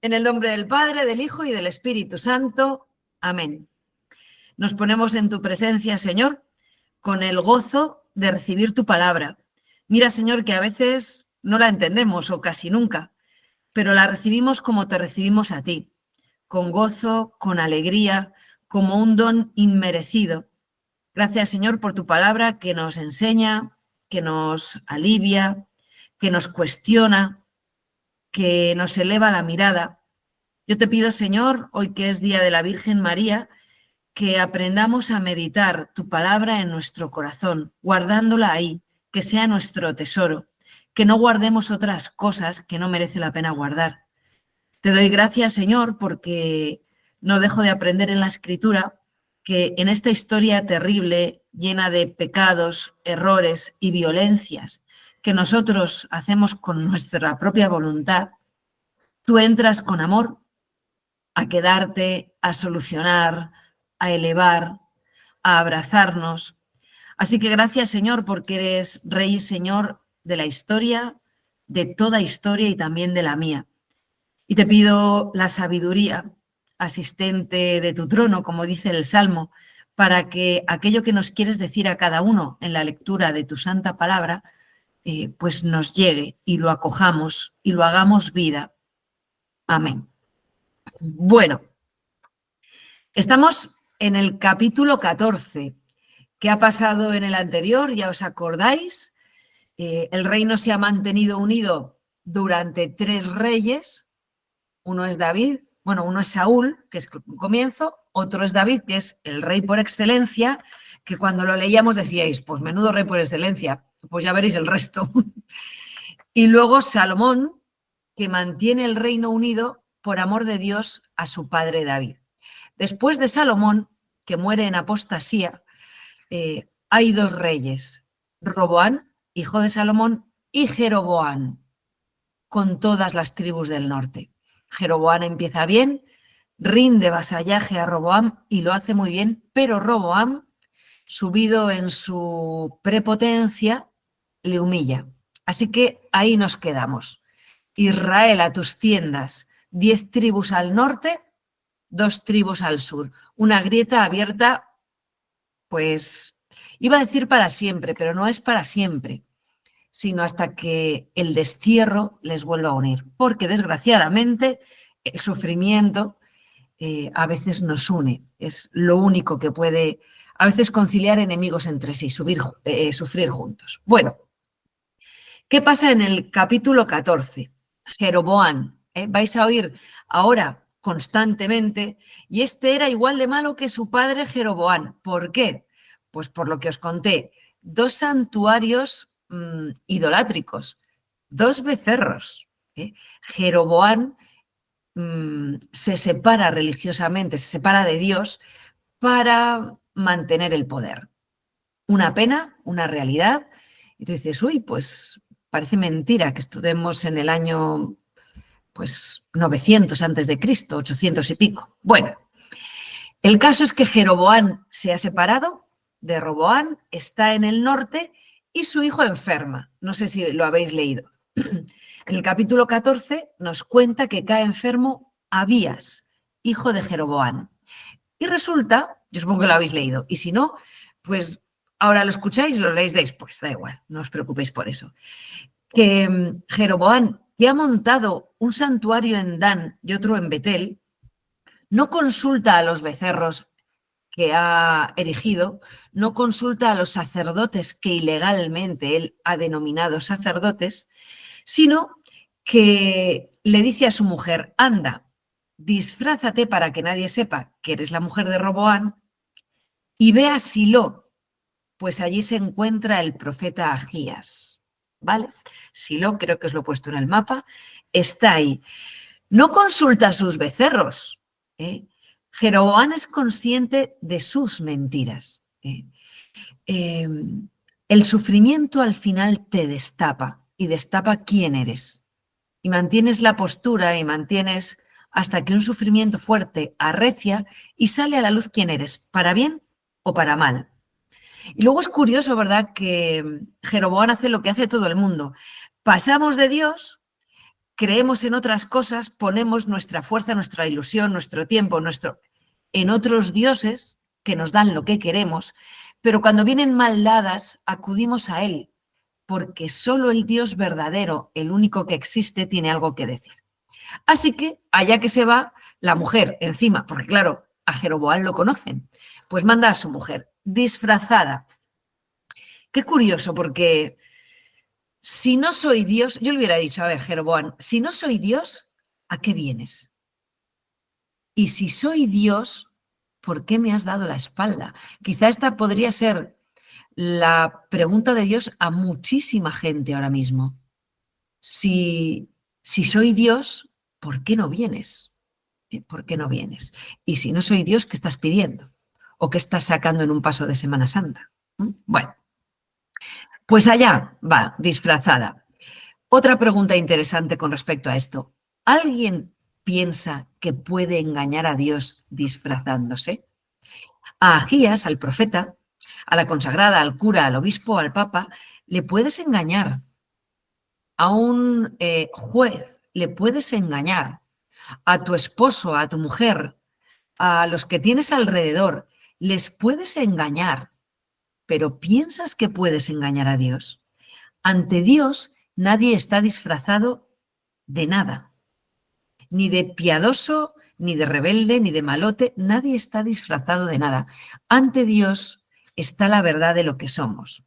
En el nombre del Padre, del Hijo y del Espíritu Santo. Amén. Nos ponemos en tu presencia, Señor, con el gozo de recibir tu palabra. Mira, Señor, que a veces no la entendemos o casi nunca, pero la recibimos como te recibimos a ti, con gozo, con alegría, como un don inmerecido. Gracias, Señor, por tu palabra que nos enseña, que nos alivia, que nos cuestiona, que nos eleva la mirada. Yo te pido, Señor, hoy que es Día de la Virgen María, que aprendamos a meditar tu palabra en nuestro corazón, guardándola ahí, que sea nuestro tesoro, que no guardemos otras cosas que no merece la pena guardar. Te doy gracias, Señor, porque no dejo de aprender en la Escritura que en esta historia terrible, llena de pecados, errores y violencias que nosotros hacemos con nuestra propia voluntad, tú entras con amor a quedarte, a solucionar, a elevar, a abrazarnos. Así que gracias, Señor, porque eres Rey y Señor de la historia, de toda historia y también de la mía. Y te pido la sabiduría, asistente de tu trono, como dice el Salmo, para que aquello que nos quieres decir a cada uno en la lectura de tu santa palabra, pues nos llegue y lo acojamos y lo hagamos vida. Amén. Bueno, estamos en el capítulo 14. ¿Qué ha pasado en el anterior? ¿Ya os acordáis? El reino se ha mantenido unido durante 3 reyes. Uno es David, bueno, uno es Saúl, que es el comienzo, otro es David, que es el rey por excelencia, que cuando lo leíamos decíais, pues menudo rey por excelencia, pues ya veréis el resto. Y luego Salomón, que mantiene el reino unido por amor de Dios a su padre David. Después de Salomón, que muere en apostasía, hay 2 reyes, Roboán, hijo de Salomón, y Jeroboán, con todas las tribus del norte. Jeroboán empieza bien, rinde vasallaje a Roboam y lo hace muy bien, pero Roboam, subido en su prepotencia, le humilla. Así que ahí nos quedamos. Israel, a tus tiendas, 10 tribus al norte, 2 tribus al sur. Una grieta abierta, pues iba a decir para siempre, pero no es para siempre, sino hasta que el destierro les vuelva a unir. Porque desgraciadamente el sufrimiento a veces nos une. Es lo único que puede a veces conciliar enemigos entre sí, sufrir juntos. Bueno, ¿qué pasa en el capítulo 14? Jeroboán. Vais a oír ahora constantemente, y este era igual de malo que su padre Jeroboán. ¿Por qué? Pues por lo que os conté, 2 santuarios idolátricos, 2 becerros. Jeroboán se separa religiosamente, se separa de Dios para mantener el poder. Una pena, una realidad. Y tú dices, uy, pues parece mentira que estuvimos en el año pues 900 antes de Cristo, 800 y pico. Bueno, el caso es que Jeroboán se ha separado de Roboán, está en el norte y su hijo enferma. No sé si lo habéis leído. En el capítulo 14 nos cuenta que cae enfermo Abías, hijo de Jeroboán. Y resulta, yo supongo que lo habéis leído, y si no, pues ahora lo escucháis y lo leéis después, da igual, no os preocupéis por eso. Que Jeroboán, que ha montado un santuario en Dan y otro en Betel, no consulta a los becerros que ha erigido, no consulta a los sacerdotes que ilegalmente él ha denominado sacerdotes, sino que le dice a su mujer, anda, disfrázate para que nadie sepa que eres la mujer de Roboán y ve a Silo, pues allí se encuentra el profeta Agías. ¿Vale? Silo, creo que os lo he puesto en el mapa, está ahí. No consulta a sus becerros. Jeroboán es consciente de sus mentiras. El sufrimiento al final te destapa y destapa quién eres. Y mantienes la postura y mantienes hasta que un sufrimiento fuerte arrecia y sale a la luz quién eres, para bien o para mal. Y luego es curioso, ¿verdad?, que Jeroboán hace lo que hace todo el mundo. Pasamos de Dios, creemos en otras cosas, ponemos nuestra fuerza, nuestra ilusión, nuestro tiempo, en otros dioses que nos dan lo que queremos, pero cuando vienen mal dadas, acudimos a él, porque solo el Dios verdadero, el único que existe, tiene algo que decir. Así que allá que se va la mujer encima, porque claro, a Jeroboam lo conocen, pues manda a su mujer disfrazada. Qué curioso, porque si no soy Dios, yo le hubiera dicho, a ver, Jeroboam, si no soy Dios, ¿a qué vienes? Y si soy Dios, ¿por qué me has dado la espalda? Quizá esta podría ser la pregunta de Dios a muchísima gente ahora mismo. Si soy Dios, ¿por qué no vienes? ¿Por qué no vienes? Y si no soy Dios, ¿qué estás pidiendo? ¿O qué estás sacando en un paso de Semana Santa? Bueno, pues allá va, disfrazada. Otra pregunta interesante con respecto a esto. ¿Alguien piensa que puede engañar a Dios disfrazándose? A Agías, al profeta, a la consagrada, al cura, al obispo, al papa, le puedes engañar. A un juez le puedes engañar. A tu esposo, a tu mujer, a los que tienes alrededor, les puedes engañar. Pero ¿piensas que puedes engañar a Dios? Ante Dios nadie está disfrazado de nada. Ni de piadoso, ni de rebelde, ni de malote. Nadie está disfrazado de nada. Ante Dios está la verdad de lo que somos.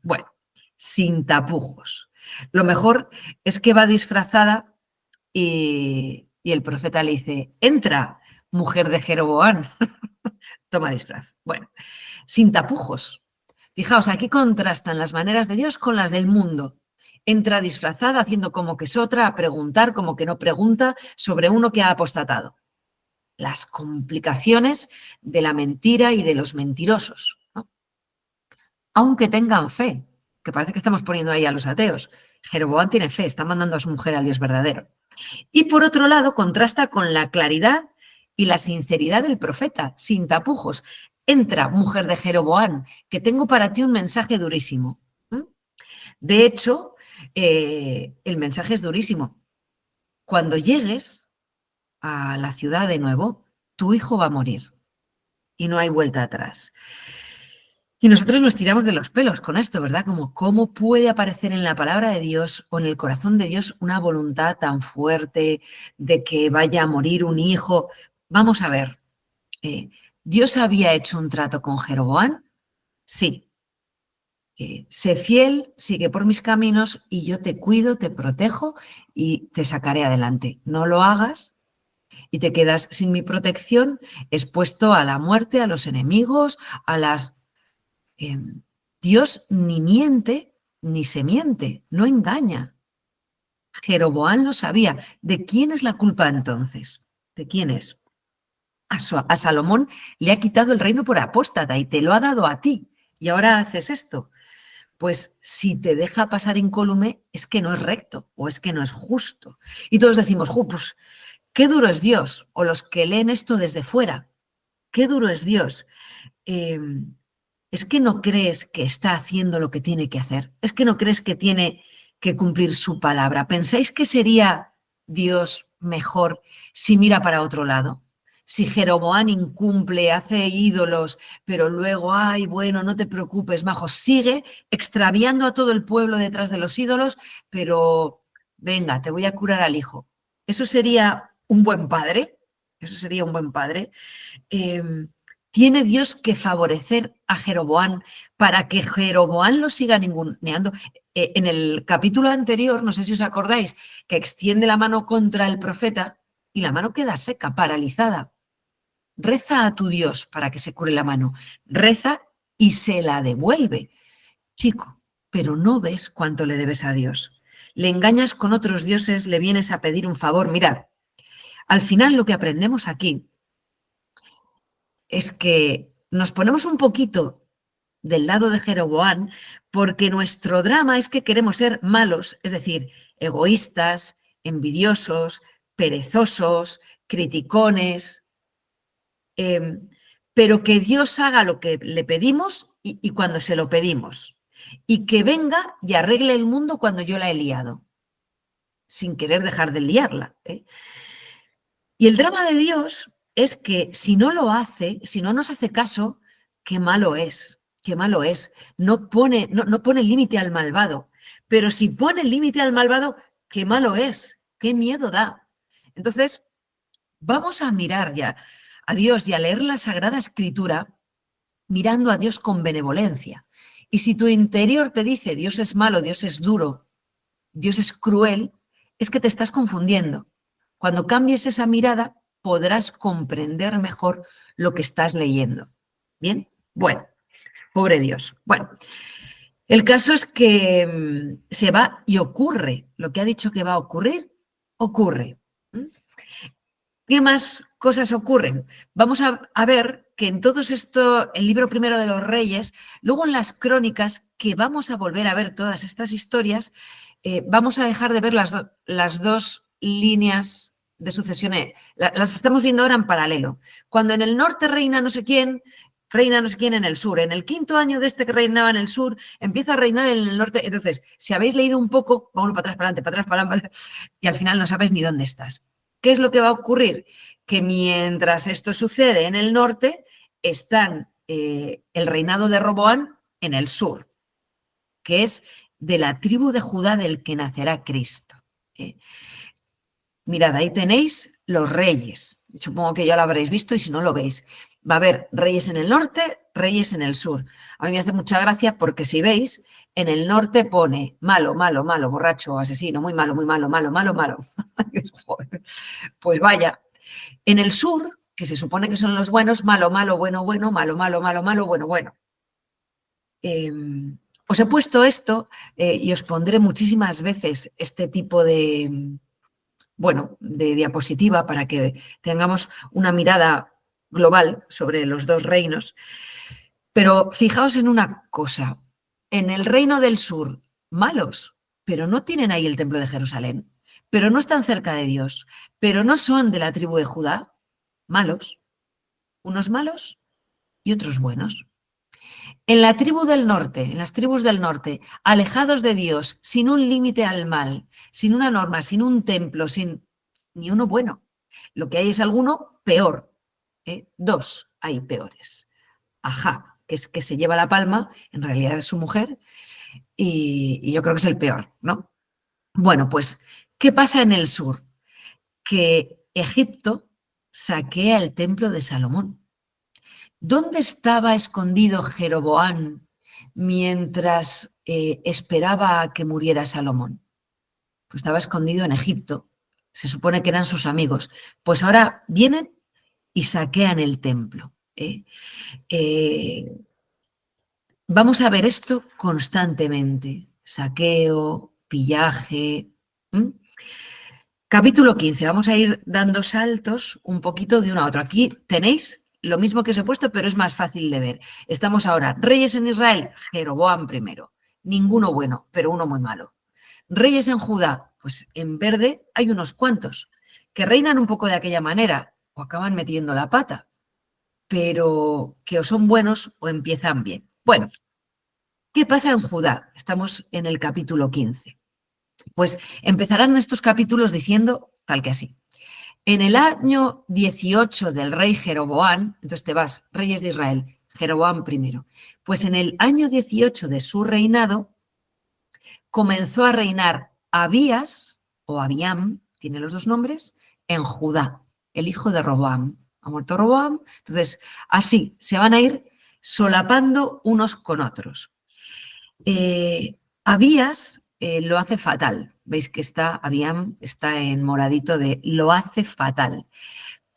Bueno, sin tapujos. Lo mejor es que va disfrazada y el profeta le dice, entra, mujer de Jeroboam, toma disfraz. Bueno, sin tapujos. Fijaos, aquí contrastan las maneras de Dios con las del mundo. Entra disfrazada, haciendo como que es otra, a preguntar como que no pregunta sobre uno que ha apostatado. Las complicaciones de la mentira y de los mentirosos, ¿no? Aunque tengan fe, que parece que estamos poniendo ahí a los ateos. Jeroboam tiene fe, está mandando a su mujer al Dios verdadero. Y por otro lado, contrasta con la claridad y la sinceridad del profeta, sin tapujos. Entra, mujer de Jeroboam, que tengo para ti un mensaje durísimo. De hecho, el mensaje es durísimo. Cuando llegues a la ciudad de nuevo, tu hijo va a morir y no hay vuelta atrás. Y nosotros nos tiramos de los pelos con esto, ¿verdad? Como cómo puede aparecer en la palabra de Dios o en el corazón de Dios una voluntad tan fuerte de que vaya a morir un hijo. Vamos a ver, ¿Dios había hecho un trato con Jeroboam? Sí. Sé fiel, sigue por mis caminos y yo te cuido, te protejo y te sacaré adelante. No lo hagas y te quedas sin mi protección, expuesto a la muerte, a los enemigos, a las... Dios ni miente ni se miente, no engaña. Jeroboam lo sabía. ¿De quién es la culpa entonces? ¿De quién es? A Salomón le ha quitado el reino por apóstata y te lo ha dado a ti. Y ahora haces esto. Pues si te deja pasar incólume es que no es recto o es que no es justo. Y todos decimos, pues qué duro es Dios. O los que leen esto desde fuera, qué duro es Dios. Es que no crees que está haciendo lo que tiene que hacer. Es que no crees que tiene que cumplir su palabra. ¿Pensáis que sería Dios mejor si mira para otro lado? Si Jeroboam incumple, hace ídolos, pero luego, ay, bueno, no te preocupes, majo, sigue extraviando a todo el pueblo detrás de los ídolos, pero venga, te voy a curar al hijo. ¿Eso sería un buen padre? ¿Eso sería un buen padre? ¿Tiene Dios que favorecer a Jeroboam para que Jeroboam lo siga ninguneando? En el capítulo anterior, no sé si os acordáis, que extiende la mano contra el profeta y la mano queda seca, paralizada. Reza a tu Dios para que se cure la mano. Reza y se la devuelve. Chico, pero no ves cuánto le debes a Dios. Le engañas con otros dioses, le vienes a pedir un favor. Mirad, al final lo que aprendemos aquí es que nos ponemos un poquito del lado de Jeroboam porque nuestro drama es que queremos ser malos, es decir, egoístas, envidiosos, perezosos, criticones, pero que Dios haga lo que le pedimos y cuando se lo pedimos, y que venga y arregle el mundo cuando yo la he liado. sin querer dejar de liarla. Y el drama de Dios es que si no lo hace, si no nos hace caso, qué malo es, qué malo es. No pone límite al malvado, pero si pone límite al malvado, qué malo es, qué miedo da. Entonces, vamos a mirar ya a Dios y a leer la Sagrada Escritura mirando a Dios con benevolencia. Y si tu interior te dice Dios es malo, Dios es duro, Dios es cruel, es que te estás confundiendo. Cuando cambies esa mirada, podrás comprender mejor lo que estás leyendo. ¿Bien? Bueno, pobre Dios. Bueno, el caso es que se va y ocurre. Lo que ha dicho que va a ocurrir, ocurre. ¿Qué más cosas ocurren? Vamos a ver que en todo esto, el libro primero de los Reyes, luego en las crónicas, que vamos a volver a ver todas estas historias, vamos a dejar de ver las dos líneas de sucesión. Las estamos viendo ahora en paralelo. Cuando en el norte reina no sé quién en el sur. En el 5.º año de este que reinaba en el sur, empieza a reinar en el norte. Entonces, si habéis leído un poco, vamos para atrás, para adelante, para atrás, para adelante, y al final no sabes ni dónde estás. ¿Qué es lo que va a ocurrir? Que mientras esto sucede en el norte, están el reinado de Roboam en el sur, que es de la tribu de Judá del que nacerá Cristo. Mirad, ahí tenéis los reyes. Supongo que ya lo habréis visto y si no lo veis. Va a haber reyes en el norte, reyes en el sur. A mí me hace mucha gracia porque si veis, en el norte pone malo, malo, malo, borracho, asesino, muy malo, malo, malo, malo. Pues vaya. En el sur, que se supone que son los buenos, malo, malo, bueno, bueno, malo, malo, malo, malo, bueno, bueno. Os he puesto esto y os pondré muchísimas veces este tipo de, bueno, de diapositiva para que tengamos una mirada global sobre los dos reinos. Pero fijaos en una cosa, en el reino del sur, malos, pero no tienen ahí el templo de Jerusalén, pero no están cerca de Dios, pero no son de la tribu de Judá, malos, unos malos y otros buenos. En la tribu del norte, en las tribus del norte, alejados de Dios, sin un límite al mal, sin una norma, sin un templo, sin ni uno bueno. Lo que hay es alguno peor. Dos hay peores. Ajá, que es que se lleva la palma, en realidad es su mujer, y yo creo que es el peor, ¿no? Bueno, pues, ¿qué pasa en el sur? Que Egipto saquea el templo de Salomón. ¿Dónde estaba escondido Jeroboam mientras esperaba a que muriera Salomón? Pues estaba escondido en Egipto. Se supone que eran sus amigos. Pues ahora vienen y saquean el templo. Vamos a ver esto constantemente. Saqueo, pillaje. Capítulo 15. Vamos a ir dando saltos un poquito de uno a otro. Aquí tenéis lo mismo que os he puesto, pero es más fácil de ver. Estamos ahora, reyes en Israel, Jeroboam primero. Ninguno bueno, pero uno muy malo. Reyes en Judá, pues en verde hay unos cuantos que reinan un poco de aquella manera o acaban metiendo la pata, pero que o son buenos o empiezan bien. Bueno, ¿qué pasa en Judá? Estamos en el capítulo 15. Pues empezarán estos capítulos diciendo tal que así. En el año 18 del rey Jeroboam, entonces te vas, reyes de Israel, Jeroboam primero, pues en el año 18 de su reinado comenzó a reinar Abías, o Abiam, tiene los dos nombres, en Judá, el hijo de Roboam. Ha muerto Roboam, entonces así se van a ir solapando unos con otros. Abías lo hace fatal. Veis que Abiam está en moradito de lo hace fatal.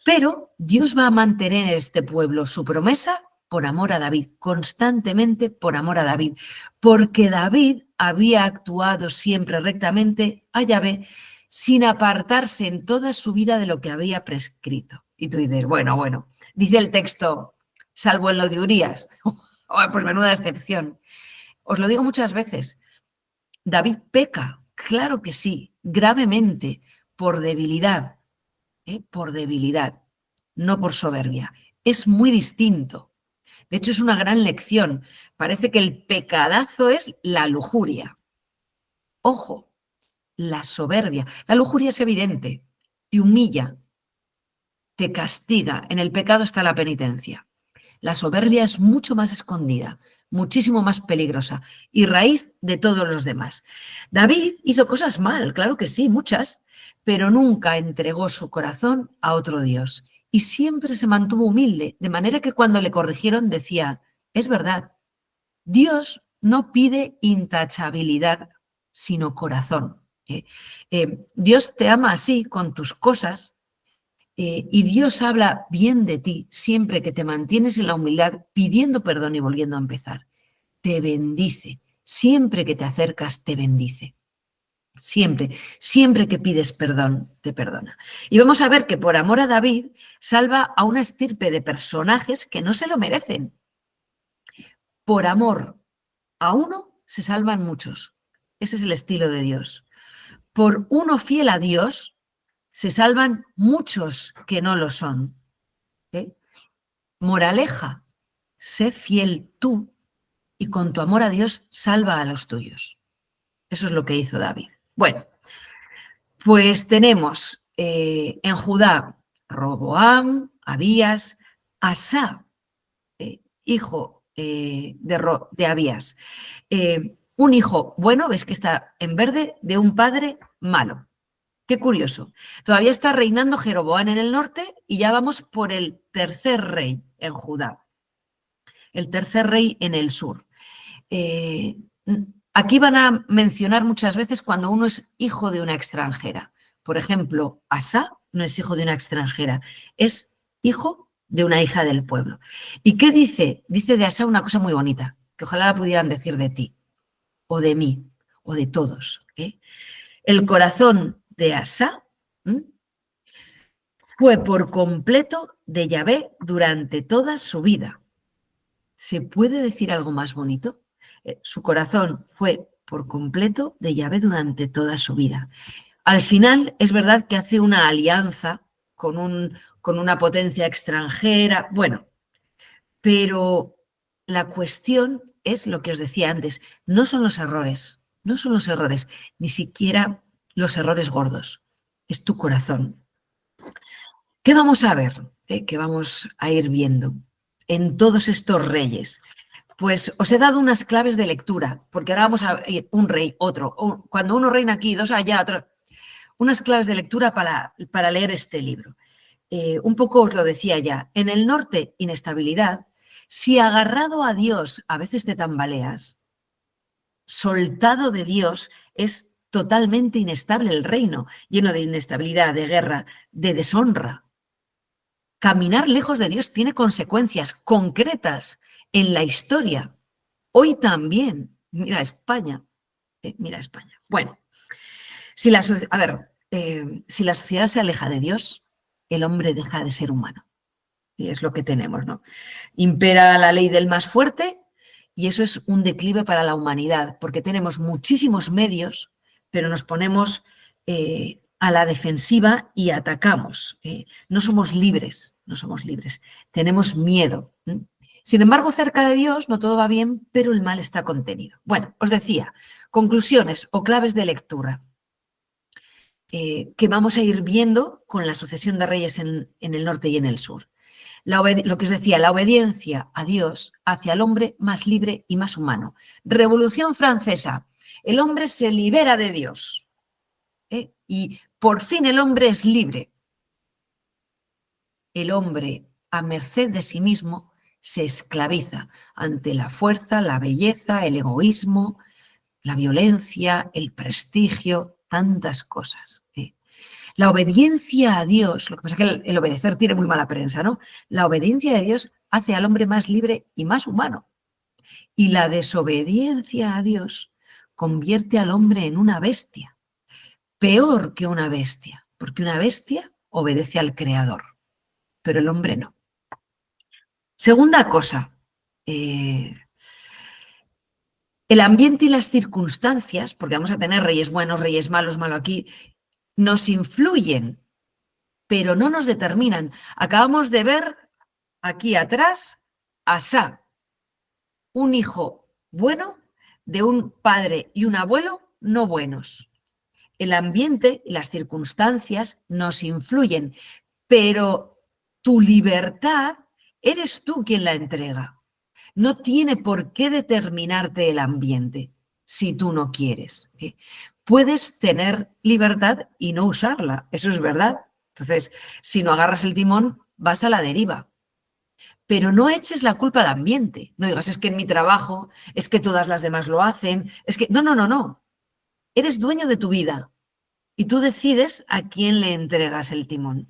Pero Dios va a mantener en este pueblo su promesa por amor a David, constantemente por amor a David, porque David había actuado siempre rectamente a Yahvé sin apartarse en toda su vida de lo que había prescrito. Y tú dices, bueno, dice el texto, salvo en lo de Urías. Pues menuda excepción. Os lo digo muchas veces, David peca, claro que sí, gravemente, por debilidad, no por soberbia. Es muy distinto. De hecho, es una gran lección. Parece que el pecadazo es la lujuria. Ojo, la soberbia. La lujuria es evidente, te humilla, te castiga. En el pecado está la penitencia. La soberbia es mucho más escondida, muchísimo más peligrosa y raíz de todos los demás. David hizo cosas mal, claro que sí, muchas, pero nunca entregó su corazón a otro Dios y siempre se mantuvo humilde, de manera que cuando le corrigieron decía, es verdad, Dios no pide intachabilidad, sino corazón. Dios te ama así, con tus cosas, y Dios habla bien de ti siempre que te mantienes en la humildad, pidiendo perdón y volviendo a empezar. Te bendice. Siempre que te acercas, te bendice. Siempre, siempre que pides perdón, te perdona. Y vamos a ver que por amor a David salva a una estirpe de personajes que no se lo merecen. Por amor a uno se salvan muchos. Ese es el estilo de Dios. Por uno fiel a Dios se salvan muchos que no lo son. ¿Eh? Moraleja, sé fiel tú y con tu amor a Dios salva a los tuyos. Eso es lo que hizo David. Bueno, pues tenemos en Judá Roboam, Abías, Asá, hijo de Abías. Un hijo bueno, ves que está en verde, de un padre malo. Qué curioso. Todavía está reinando Jeroboam en el norte y ya vamos por el tercer rey en Judá. El tercer rey en el sur. Aquí van a mencionar muchas veces cuando uno es hijo de una extranjera. Por ejemplo, Asa no es hijo de una extranjera, es hijo de una hija del pueblo. ¿Y qué dice? Dice de Asa una cosa muy bonita, que ojalá la pudieran decir de ti, o de mí, o de todos. El corazón de Asa fue por completo de Yahvé durante toda su vida. ¿Se puede decir algo más bonito? Su corazón fue por completo de Yahvé durante toda su vida. Al final es verdad que hace una alianza con una potencia extranjera, bueno, pero la cuestión es lo que os decía antes, no son los errores, no son los errores, ni siquiera los errores gordos, es tu corazón. ¿Qué vamos a ver? ¿Qué vamos a ir viendo en todos estos reyes? Pues os he dado unas claves de lectura, porque ahora vamos a ir un rey, otro. Cuando uno reina aquí, dos allá, otro. Unas claves de lectura para leer este libro. Un poco os lo decía ya. En el norte, inestabilidad. Si agarrado a Dios a veces te tambaleas, soltado de Dios es totalmente inestable el reino, lleno de inestabilidad, de guerra, de deshonra. Caminar lejos de Dios tiene consecuencias concretas en la historia. Hoy también. Mira España. Mira España. Bueno, si la sociedad se aleja de Dios, el hombre deja de ser humano. Y es lo que tenemos, ¿no? Impera la ley del más fuerte y eso es un declive para la humanidad, porque tenemos muchísimos medios, pero nos ponemos a la defensiva y atacamos. No somos libres, no somos libres. Tenemos miedo. Sin embargo, cerca de Dios no todo va bien, pero el mal está contenido. Bueno, os decía, conclusiones o claves de lectura que vamos a ir viendo con la sucesión de reyes en el norte y en el sur. Lo que os decía, la obediencia a Dios hace al hombre más libre y más humano. Revolución Francesa, el hombre se libera de Dios. Y por fin el hombre es libre. El hombre, a merced de sí mismo, se esclaviza ante la fuerza, la belleza, el egoísmo, la violencia, el prestigio, tantas cosas. La obediencia a Dios, lo que pasa es que el obedecer tiene muy mala prensa, ¿no? La obediencia a Dios hace al hombre más libre y más humano. Y la desobediencia a Dios convierte al hombre en una bestia. Peor que una bestia, porque una bestia obedece al Creador, pero el hombre no. Segunda cosa, el ambiente y las circunstancias, porque vamos a tener reyes buenos, reyes malos, malo aquí, nos influyen, pero no nos determinan. Acabamos de ver aquí atrás a Asa, un hijo bueno de un padre y un abuelo no buenos. el ambiente y las circunstancias nos influyen, pero tu libertad eres tú quien la entrega. No tiene por qué determinarte el ambiente si tú no quieres. Puedes tener libertad y no usarla, eso es verdad. Entonces, si no agarras el timón, vas a la deriva. Pero no eches la culpa al ambiente. No digas, es que en mi trabajo, es que todas las demás lo hacen, es que... No, no, no, no. Eres dueño de tu vida y tú decides a quién le entregas el timón.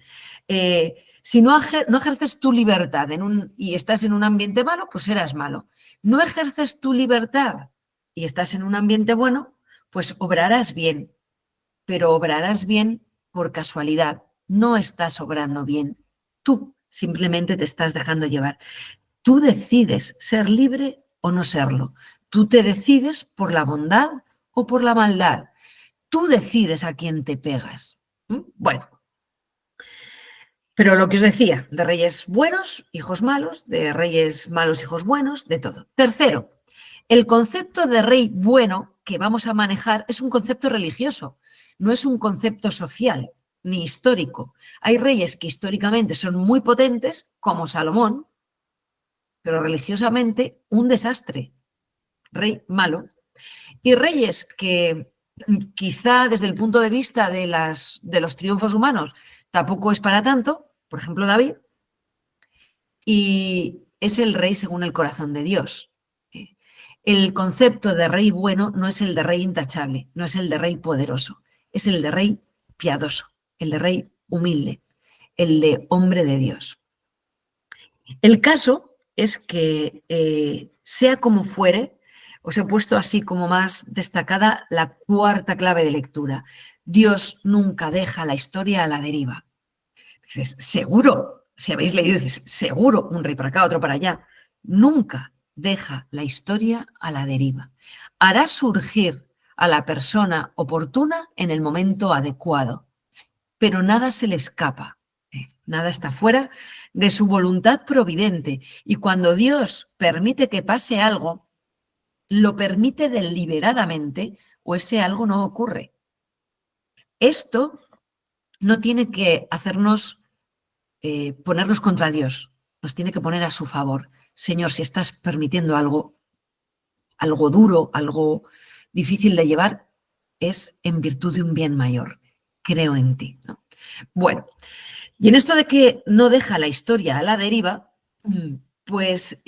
Si no ejerces tu libertad y estás en un ambiente malo, pues serás malo. No ejerces tu libertad y estás en un ambiente bueno, pues obrarás bien, pero obrarás bien por casualidad. No estás obrando bien. Tú simplemente te estás dejando llevar. Tú decides ser libre o no serlo. Tú te decides por la bondad o por la maldad. Tú decides a quién te pegas. Bueno, pero lo que os decía, de reyes buenos, hijos malos, de reyes malos, hijos buenos, de todo. Tercero, el concepto de rey bueno que vamos a manejar es un concepto religioso, no es un concepto social ni histórico. Hay reyes que históricamente son muy potentes, como Salomón, pero religiosamente un desastre, rey malo. Y reyes que quizá desde el punto de vista de los triunfos humanos tampoco es para tanto, por ejemplo David, y es el rey según el corazón de Dios. El concepto de rey bueno no es el de rey intachable, no es el de rey poderoso, es el de rey piadoso, el de rey humilde, el de hombre de Dios. El caso es que, sea como fuere, os he puesto así como más destacada la cuarta clave de lectura. Dios nunca deja la historia a la deriva. Dices, seguro, si habéis leído, dices, seguro, un rey para acá, otro para allá. Nunca deja la historia a la deriva. Hará surgir a la persona oportuna en el momento adecuado, pero nada se le escapa. Nada está fuera de su voluntad providente. Y cuando Dios permite que pase algo, lo permite deliberadamente o ese algo no ocurre. Esto no tiene que hacernos ponernos contra Dios, nos tiene que poner a su favor. Señor, si estás permitiendo algo duro, algo difícil de llevar, es en virtud de un bien mayor. Creo en ti, ¿no? Bueno, y en esto de que no deja la historia a la deriva, pues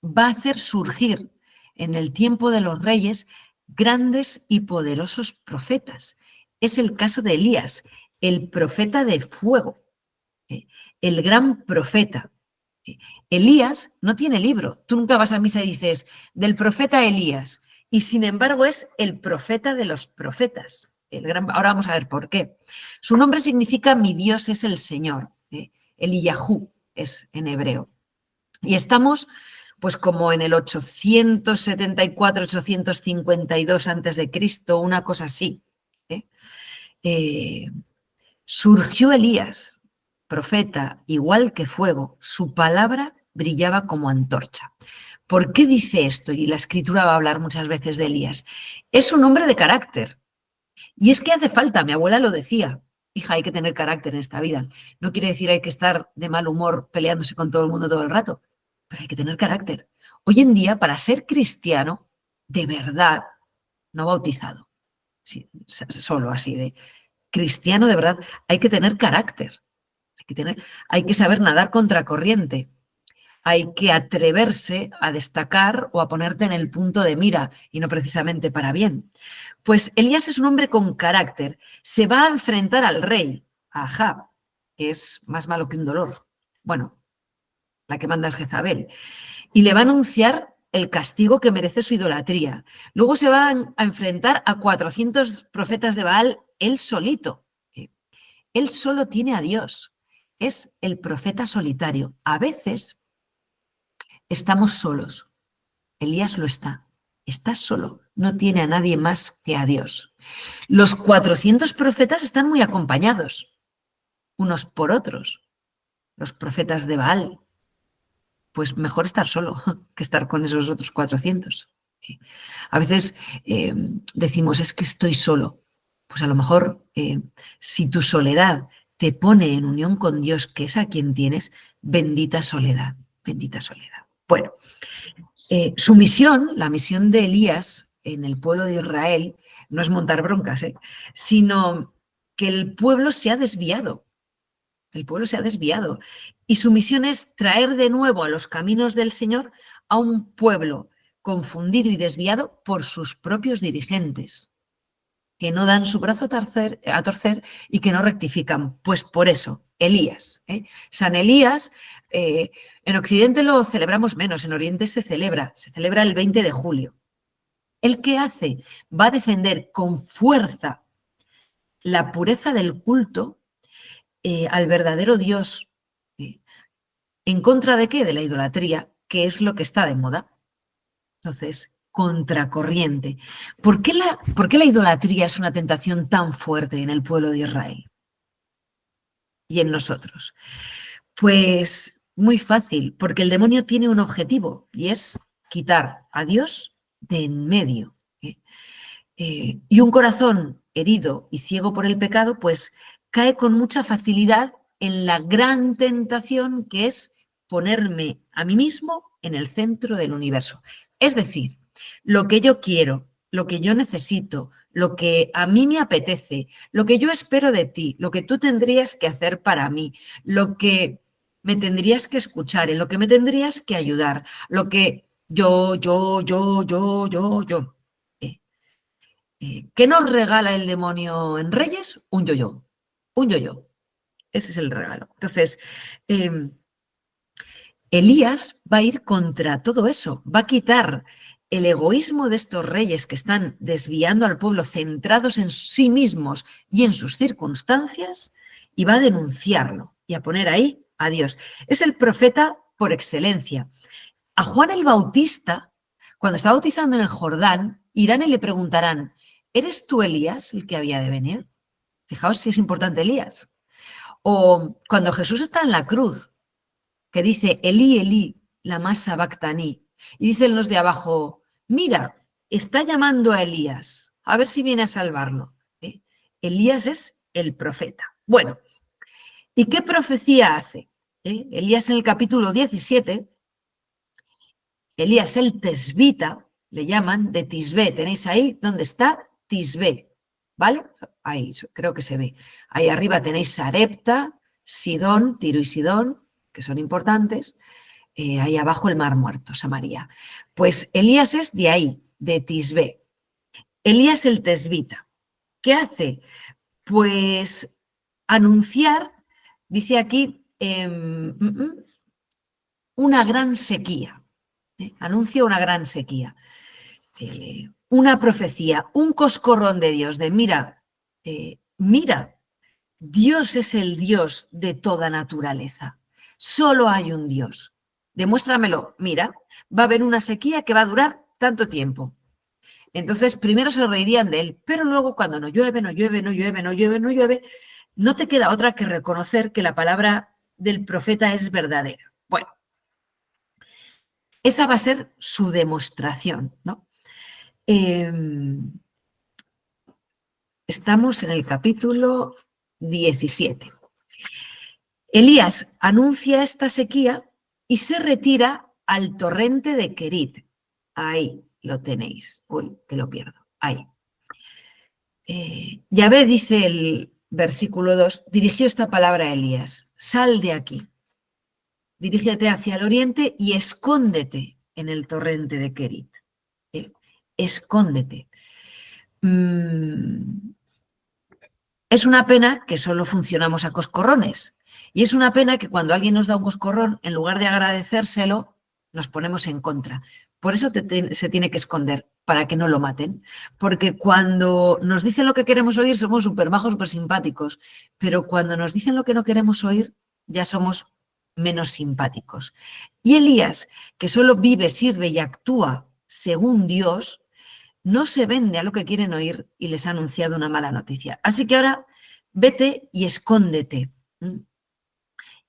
va a hacer surgir en el tiempo de los reyes grandes y poderosos profetas. Es el caso de Elías, el profeta de fuego, el gran profeta. Elías no tiene libro. Tú nunca vas a misa y dices, del profeta Elías. Y sin embargo es el profeta de los profetas. Ahora vamos a ver por qué. Su nombre significa mi Dios es el Señor. Eliyahu es en hebreo. Y estamos pues como en el 874, 852 antes de Cristo, una cosa así. Surgió Elías, profeta, igual que fuego, su palabra brillaba como antorcha. ¿Por qué dice esto? Y la escritura va a hablar muchas veces de Elías. Es un hombre de carácter. Y es que hace falta, mi abuela lo decía, hija, hay que tener carácter en esta vida. No quiere decir hay que estar de mal humor peleándose con todo el mundo todo el rato, pero hay que tener carácter. Hoy en día, para ser cristiano, de verdad, no bautizado, sí, solo así de cristiano de verdad, hay que tener carácter, hay que saber nadar contracorriente, hay que atreverse a destacar o a ponerte en el punto de mira y no precisamente para bien. Pues Elías es un hombre con carácter, se va a enfrentar al rey, a Ahab, que es más malo que un dolor. Bueno, la que manda es Jezabel, y le va a anunciar el castigo que merece su idolatría. Luego se va a enfrentar a 400 profetas de Baal él solito. Él solo tiene a Dios. Es el profeta solitario. A veces estamos solos. Elías lo está. Está solo. No tiene a nadie más que a Dios. Los 400 profetas están muy acompañados, unos por otros. Los profetas de Baal. Pues mejor estar solo que estar con esos otros 400. A veces decimos, es que estoy solo. Pues a lo mejor si tu soledad te pone en unión con Dios, que es a quien tienes, bendita soledad, bendita soledad. Bueno, su misión, la misión de Elías en el pueblo de Israel, no es montar broncas, sino que el pueblo se ha desviado. El pueblo se ha desviado. Y su misión es traer de nuevo a los caminos del Señor a un pueblo confundido y desviado por sus propios dirigentes, que no dan su brazo a torcer y que no rectifican. Pues por eso, Elías. San Elías, en Occidente lo celebramos menos, en Oriente se celebra el 20 de julio. ¿El qué hace? Va a defender con fuerza la pureza del culto al verdadero Dios. ¿En contra de qué? De la idolatría, que es lo que está de moda. Entonces, contracorriente. ¿Por qué la idolatría es una tentación tan fuerte en el pueblo de Israel y en nosotros? Pues muy fácil, porque el demonio tiene un objetivo y es quitar a Dios de en medio. Y un corazón herido y ciego por el pecado, pues cae con mucha facilidad en la gran tentación que es ponerme a mí mismo en el centro del universo. Es decir, lo que yo quiero, lo que yo necesito, lo que a mí me apetece, lo que yo espero de ti, lo que tú tendrías que hacer para mí, lo que me tendrías que escuchar, en lo que me tendrías que ayudar, lo que yo. ¿Qué nos regala el demonio en Reyes? Un yo-yo. Un yo-yo. Ese es el regalo. Entonces, Elías va a ir contra todo eso, va a quitar el egoísmo de estos reyes que están desviando al pueblo, centrados en sí mismos y en sus circunstancias, y va a denunciarlo y a poner ahí a Dios. Es el profeta por excelencia. A Juan el Bautista, cuando está bautizando en el Jordán, irán y le preguntarán, ¿eres tú Elías el que había de venir? Fijaos si es importante Elías. O cuando Jesús está en la cruz, que dice, Elí, Elí, lama sabactaní. Y dicen los de abajo, mira, está llamando a Elías, a ver si viene a salvarlo. Elías es el profeta. Bueno, ¿y qué profecía hace? Elías en el capítulo 17, Elías el tesbita, le llaman, de Tisbé. ¿Tenéis ahí dónde está? Tisbé, ¿vale? Ahí creo que se ve. Ahí arriba tenéis Sarepta, Sidón, Tiro y Sidón, que son importantes. Ahí abajo el Mar Muerto, Samaria. Pues Elías es de ahí, de Tisbé. Elías el tesbita. ¿Qué hace? Pues anunciar, dice aquí, una gran sequía. Anuncia una gran sequía. Una profecía, un coscorrón de Dios, de mira, mira, Dios es el Dios de toda naturaleza. Solo hay un Dios. Demuéstramelo. Mira, va a haber una sequía que va a durar tanto tiempo. Entonces, primero se reirían de él, pero luego cuando no llueve, no te queda otra que reconocer que la palabra del profeta es verdadera. Bueno, esa va a ser su demostración, ¿no? Estamos en el capítulo 17. Elías anuncia esta sequía y se retira al torrente de Querit. Ahí lo tenéis. Uy, que lo pierdo. Ahí. Yahvé, dice el versículo 2, dirigió esta palabra a Elías. Sal de aquí. Dirígete hacia el oriente y escóndete en el torrente de Querit. Escóndete. Es una pena que solo funcionamos a coscorrones. Y es una pena que cuando alguien nos da un coscorrón, en lugar de agradecérselo, nos ponemos en contra. Por eso se tiene que esconder, para que no lo maten. Porque cuando nos dicen lo que queremos oír, somos súper majos, súper simpáticos. Pero cuando nos dicen lo que no queremos oír, ya somos menos simpáticos. Y Elías, que solo vive, sirve y actúa según Dios, no se vende a lo que quieren oír y les ha anunciado una mala noticia. Así que ahora vete y escóndete.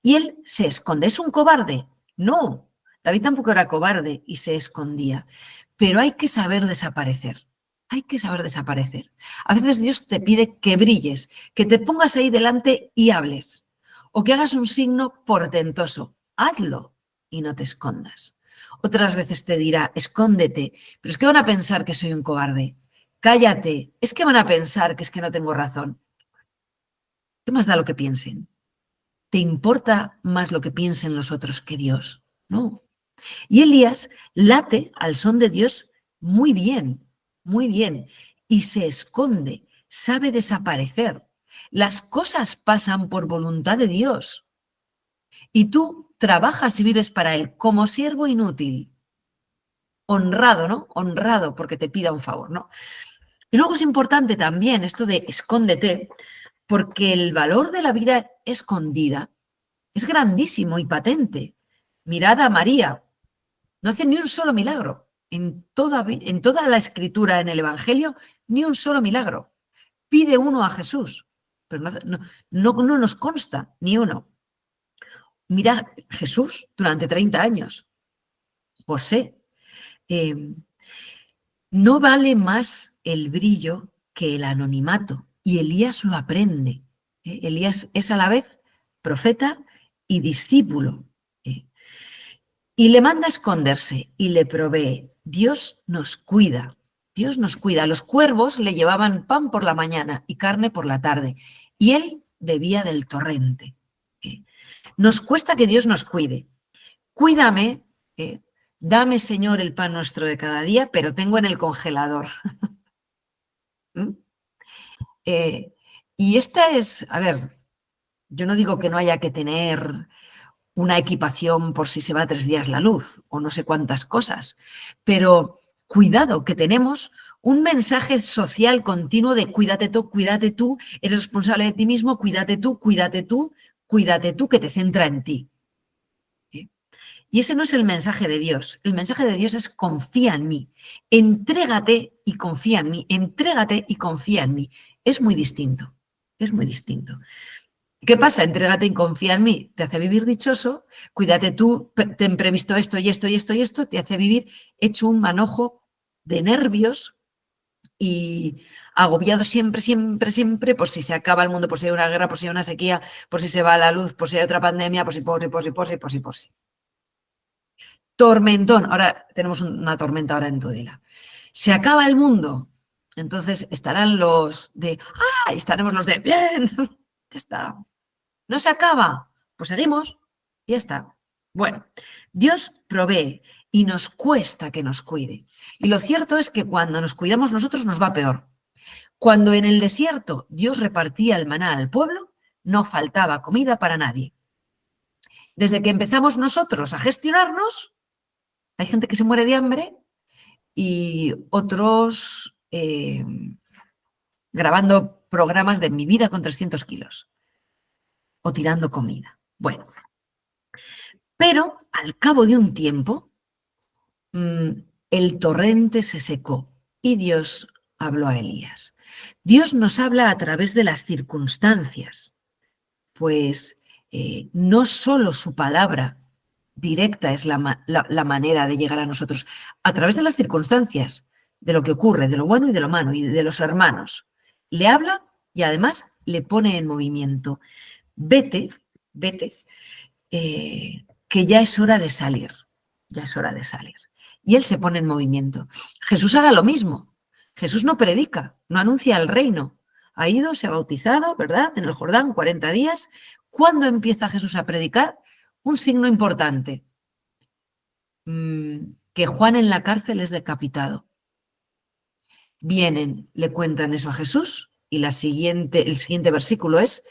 Y él se esconde. ¿Es un cobarde? No. David tampoco era cobarde y se escondía, pero hay que saber desaparecer. Hay que saber desaparecer. A veces Dios te pide que brilles, que te pongas ahí delante y hables, o que hagas un signo portentoso. Hazlo y no te escondas. Otras veces te dirá, escóndete, pero es que van a pensar que soy un cobarde. Cállate, es que van a pensar que es que no tengo razón. ¿Qué más da lo que piensen? ¿Te importa más lo que piensen los otros que Dios? No. Y Elías late al son de Dios muy bien, y se esconde, sabe desaparecer. Las cosas pasan por voluntad de Dios y tú trabajas y vives para Él como siervo inútil, honrado, ¿no? Honrado porque te pida un favor, ¿no? Y luego es importante también esto de escóndete, porque el valor de la vida escondida es grandísimo y patente. Mirad a María, no hace ni un solo milagro. En toda la escritura, en el Evangelio, ni un solo milagro. Pide uno a Jesús, pero no nos consta ni uno. Mira Jesús durante 30 años. José. No vale más el brillo que el anonimato. Y Elías lo aprende. Elías es a la vez profeta y discípulo. Y le manda a esconderse y le provee. Dios nos cuida. Dios nos cuida. Los cuervos le llevaban pan por la mañana y carne por la tarde. Y él bebía del torrente. Nos cuesta que Dios nos cuide. Cuídame, dame, Señor, el pan nuestro de cada día, pero tengo en el congelador. ¿Mm? Y esta es, a ver, yo no digo que no haya que tener una equipación por si se va 3 días la luz o no sé cuántas cosas, pero cuidado que tenemos un mensaje social continuo de cuídate tú, eres responsable de ti mismo, cuídate tú, que te centra en ti. ¿Sí? Y ese no es el mensaje de Dios. El mensaje de Dios es confía en mí, entrégate y confía en mí, entrégate y confía en mí. Es muy distinto, es muy distinto. ¿Qué pasa? Entrégate y confía en mí, te hace vivir dichoso, cuídate tú, ten previsto esto y esto y esto y esto, te hace vivir hecho un manojo de nervios y agobiado siempre, por si se acaba el mundo, por si hay una guerra, por si hay una sequía, por si se va la luz, por si hay otra pandemia, por si. Tormentón, ahora tenemos una tormenta ahora en Tudela. Se acaba el mundo, entonces estarán los de, ¡ah! Y estaremos los de, bien, ya está. ¿No se acaba? Pues seguimos y ya está. Bueno, Dios provee y nos cuesta que nos cuide. Y lo cierto es que cuando nos cuidamos nosotros nos va peor. Cuando en el desierto Dios repartía el maná al pueblo, no faltaba comida para nadie. Desde que empezamos nosotros a gestionarnos, hay gente que se muere de hambre y otros grabando programas de Mi vida con 300 kilos o tirando comida. Bueno, pero al cabo de un tiempo, el torrente se secó y Dios habló a Elías. Dios nos habla a través de las circunstancias, pues no solo su palabra directa es la manera de llegar a nosotros, a través de las circunstancias, de lo que ocurre, de lo bueno y de lo malo, y de los hermanos. Le habla y además le pone en movimiento. Vete, que ya es hora de salir, ya es hora de salir. Y él se pone en movimiento. Jesús hará lo mismo. Jesús no predica, no anuncia el reino. Ha ido, se ha bautizado, ¿verdad? En el Jordán, 40 días. ¿Cuándo empieza Jesús a predicar? Un signo importante. Que Juan en la cárcel es decapitado. Vienen, le cuentan eso a Jesús y el siguiente versículo es,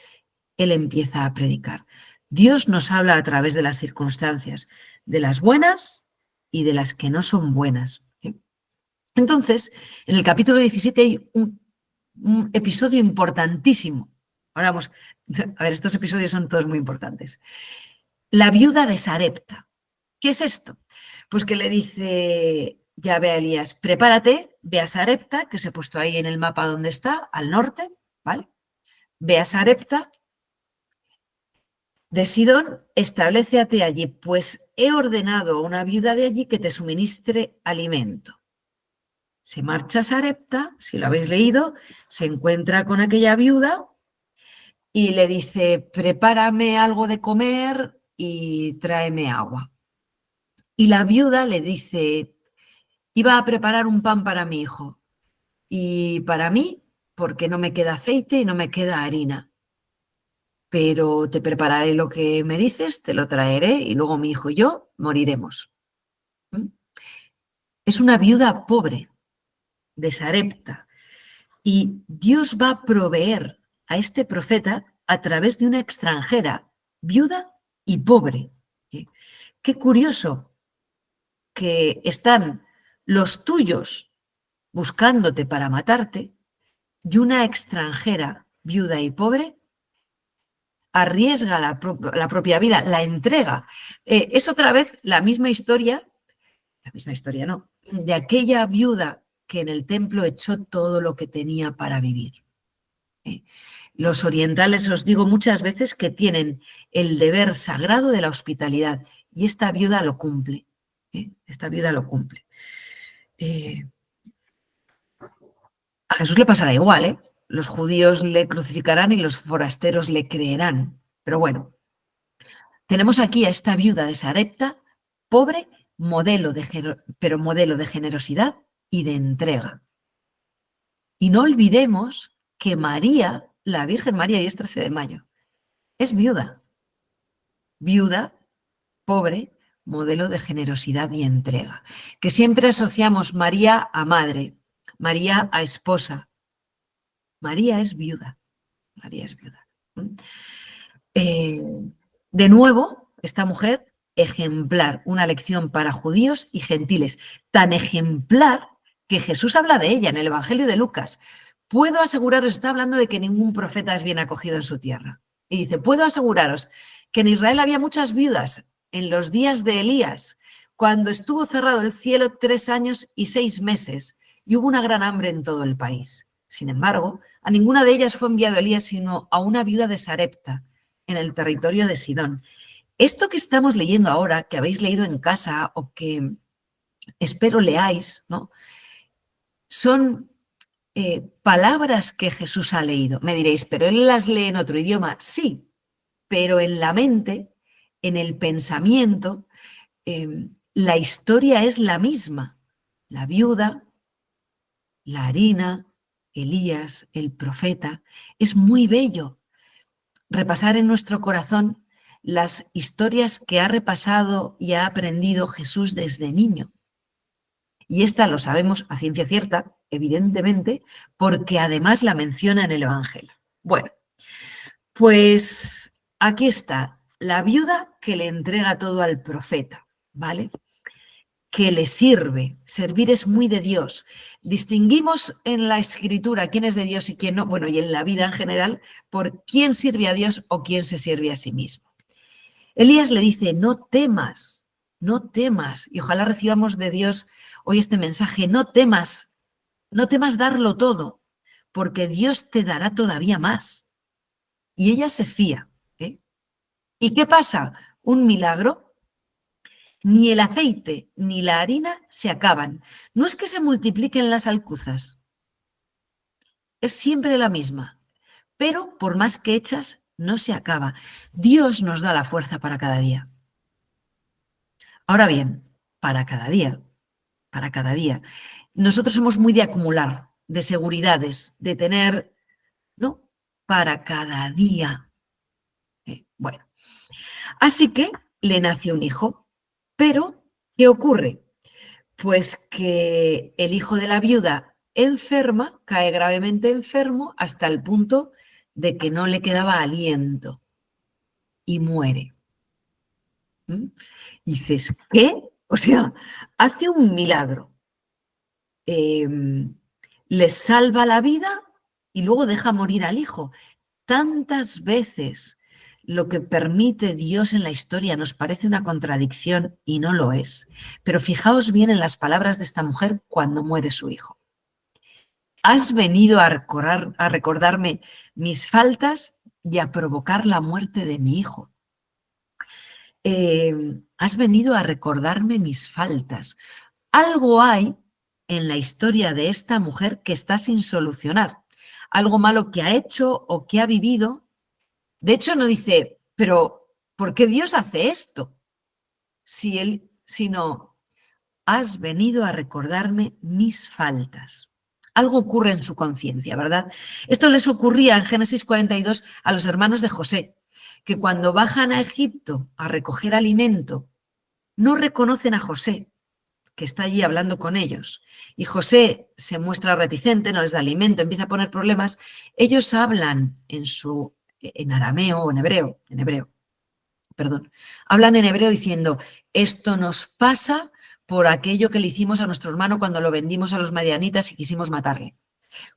él empieza a predicar. Dios nos habla a través de las circunstancias, de las buenas y de las que no son buenas. Entonces, en el capítulo 17 hay un episodio importantísimo. Ahora vamos, a ver, estos episodios son todos muy importantes. La viuda de Sarepta. ¿Qué es esto? Pues que le dice Yahvé a Elías, prepárate, ve a Sarepta, que os he puesto ahí en el mapa donde está, al norte, ¿vale? Ve a Sarepta de Sidón, establécete allí, pues he ordenado a una viuda de allí que te suministre alimento. Se marcha a Sarepta, si lo habéis leído, se encuentra con aquella viuda y le dice, prepárame algo de comer y tráeme agua. Y la viuda le dice, iba a preparar un pan para mi hijo y para mí, porque no me queda aceite y no me queda harina. Pero te prepararé lo que me dices, te lo traeré y luego mi hijo y yo moriremos. ¿Mm? Es una viuda pobre de Sarepta y Dios va a proveer a este profeta a través de una extranjera, viuda y pobre. ¿Sí? Qué curioso que están los tuyos buscándote para matarte y una extranjera, viuda y pobre, arriesga la propia vida, la entrega. Es otra vez la misma historia no, de aquella viuda que en el templo echó todo lo que tenía para vivir. Los orientales, os digo muchas veces, que tienen el deber sagrado de la hospitalidad y esta viuda lo cumple. Esta viuda lo cumple. A Jesús le pasará igual, ¿eh? Los judíos le crucificarán y los forasteros le creerán. Pero bueno, tenemos aquí a esta viuda de Sarepta, pobre, pero modelo de generosidad y de entrega. Y no olvidemos que María, la Virgen María, y es 13 de mayo, es viuda. Viuda, pobre, modelo de generosidad y entrega. Que siempre asociamos María a madre, María a esposa. María es viuda. María es viuda. De nuevo, esta mujer, ejemplar, una lección para judíos y gentiles, tan ejemplar que Jesús habla de ella en el Evangelio de Lucas. Puedo aseguraros, está hablando de que ningún profeta es bien acogido en su tierra. Y dice, puedo aseguraros que en Israel había muchas viudas en los días de Elías, cuando estuvo cerrado el cielo 3 años y 6 meses y hubo una gran hambre en todo el país. Sin embargo, a ninguna de ellas fue enviado Elías, sino a una viuda de Sarepta, en el territorio de Sidón. Esto que estamos leyendo ahora, que habéis leído en casa o que espero leáis, ¿no? Son palabras que Jesús ha leído. Me diréis, ¿pero él las lee en otro idioma? Sí, pero en la mente, en el pensamiento, la historia es la misma. La viuda, la harina, Elías, el profeta. Es muy bello repasar en nuestro corazón las historias que ha repasado y ha aprendido Jesús desde niño. Y esta lo sabemos a ciencia cierta, evidentemente, porque además la menciona en el Evangelio. Bueno, pues aquí está, la viuda que le entrega todo al profeta, ¿vale? Que le sirve. Servir es muy de Dios. Distinguimos en la escritura quién es de Dios y quién no, bueno, y en la vida en general, por quién sirve a Dios o quién se sirve a sí mismo. Elías le dice, no temas, no temas, y ojalá recibamos de Dios hoy este mensaje, no temas darlo todo, porque Dios te dará todavía más. Y ella se fía. ¿Y qué pasa? Un milagro. Ni el aceite ni la harina se acaban. No es que se multipliquen las alcuzas, es siempre la misma, pero por más que echas, no se acaba. Dios nos da la fuerza para cada día. Ahora bien, para cada día, para cada día. Nosotros somos muy de acumular, de seguridades, de tener, ¿no? Para cada día. Bueno, así que le nace un hijo, pero ¿qué ocurre? Pues que el hijo de la viuda enferma, cae gravemente enfermo hasta el punto de que no le quedaba aliento y muere. ¿Mm? Y dices, ¿qué? O sea, hace un milagro. Les salva la vida y luego deja morir al hijo. Tantas veces lo que permite Dios en la historia nos parece una contradicción y no lo es. Pero fijaos bien en las palabras de esta mujer cuando muere su hijo. Has venido a recordarme mis faltas y a provocar la muerte de mi hijo. has venido a recordarme mis faltas. Algo hay en la historia de esta mujer que está sin solucionar. Algo malo que ha hecho o que ha vivido. De hecho, no dice, pero ¿por qué Dios hace esto? Sino, has venido a recordarme mis faltas. Algo ocurre en su conciencia, ¿verdad? Esto les ocurría en Génesis 42 a los hermanos de José, que cuando bajan a Egipto a recoger alimento, no reconocen a José, que está allí hablando con ellos. Y José se muestra reticente, no les da alimento, empieza a poner problemas. Ellos hablan en arameo o en hebreo, perdón, hablan en hebreo diciendo, esto nos pasa por aquello que le hicimos a nuestro hermano cuando lo vendimos a los madianitas y quisimos matarle.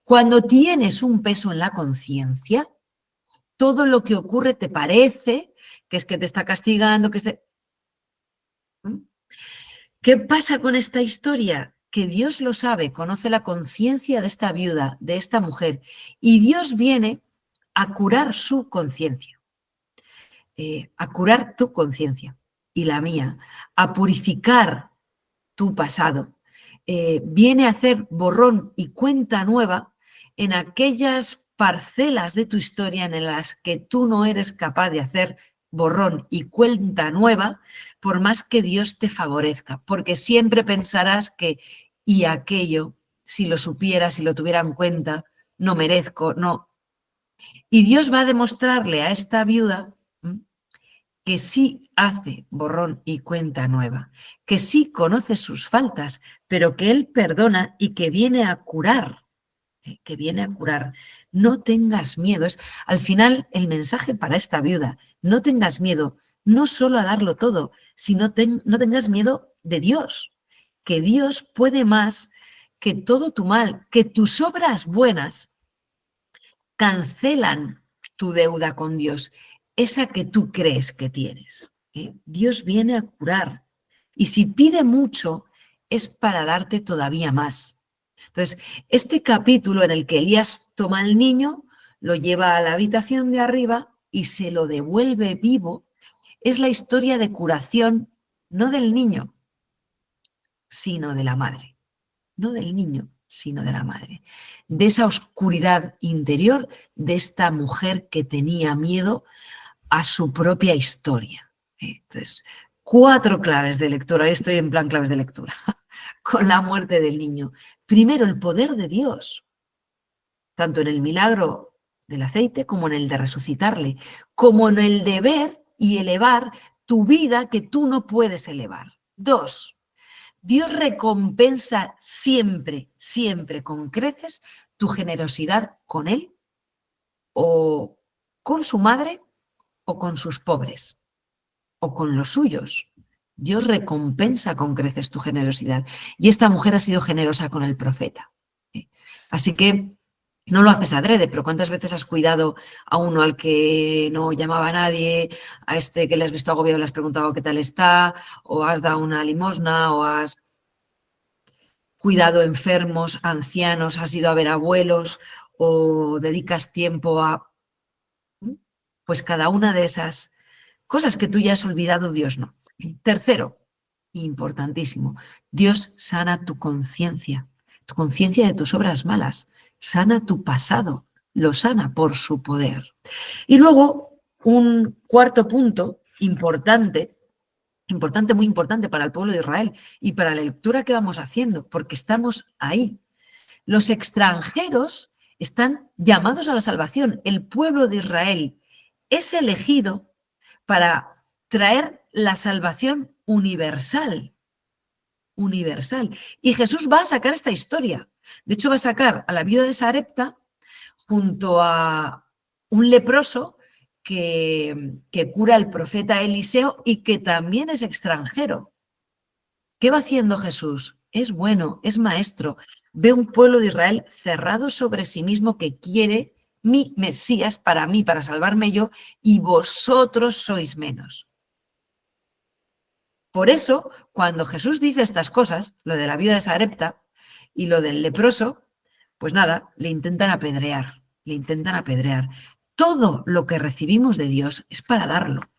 Cuando tienes un peso en la conciencia, todo lo que ocurre te parece que es que te está castigando, ¿Qué pasa con esta historia? Que Dios lo sabe, conoce la conciencia de esta viuda, de esta mujer, y Dios viene a curar su conciencia, a curar tu conciencia y la mía, a purificar tu pasado. Viene a hacer borrón y cuenta nueva en aquellas parcelas de tu historia en las que tú no eres capaz de hacer borrón y cuenta nueva, por más que Dios te favorezca, porque siempre pensarás que, y aquello, si lo supiera, si lo tuviera en cuenta, no merezco, no. Y Dios va a demostrarle a esta viuda que sí hace borrón y cuenta nueva, que sí conoce sus faltas, pero que Él perdona y que viene a curar, que viene a curar. No tengas miedo. Es al final el mensaje para esta viuda. No tengas miedo, no solo a darlo todo, sino no tengas miedo de Dios, que Dios puede más que todo tu mal, que tus obras buenas cancelan tu deuda con Dios, esa que tú crees que tienes. Dios viene a curar. Y si pide mucho, es para darte todavía más. Entonces, este capítulo en el que Elías toma al niño, lo lleva a la habitación de arriba y se lo devuelve vivo, es la historia de curación, no del niño, sino de la madre. No del niño, sino de la madre. De esa oscuridad interior de esta mujer que tenía miedo a su propia historia. Entonces, 4 claves de lectura. Ahí estoy en plan claves de lectura. Con la muerte del niño. Primero, el poder de Dios, tanto en el milagro del aceite como en el de resucitarle, como en el de ver y elevar tu vida que tú no puedes elevar. 2, Dios recompensa siempre, siempre con creces tu generosidad con Él o con su madre o con sus pobres o con los suyos. Dios recompensa con creces tu generosidad. Y esta mujer ha sido generosa con el profeta. Así que no lo haces adrede, pero ¿cuántas veces has cuidado a uno al que no llamaba a nadie, a este que le has visto agobiado, le has preguntado qué tal está, o has dado una limosna, o has cuidado enfermos, ancianos, has ido a ver abuelos o dedicas tiempo a... Pues cada una de esas cosas que tú ya has olvidado, Dios no. Tercero, importantísimo, Dios sana tu conciencia de tus obras malas, sana tu pasado, lo sana por su poder. Y luego, un cuarto punto importante, muy importante para el pueblo de Israel y para la lectura que vamos haciendo, porque estamos ahí. Los extranjeros están llamados a la salvación. El pueblo de Israel es elegido para traer la salvación universal. Universal. Y Jesús va a sacar esta historia. De hecho, va a sacar a la viuda de Sarepta junto a un leproso que cura el profeta Eliseo y que también es extranjero. ¿Qué va haciendo Jesús? Es bueno, es maestro. Ve un pueblo de Israel cerrado sobre sí mismo que quiere mi Mesías para mí, para salvarme yo, y vosotros sois menos. Por eso, cuando Jesús dice estas cosas, lo de la viuda de Sarepta y lo del leproso, pues nada, le intentan apedrear, le intentan apedrear. Todo lo que recibimos de Dios es para darlo.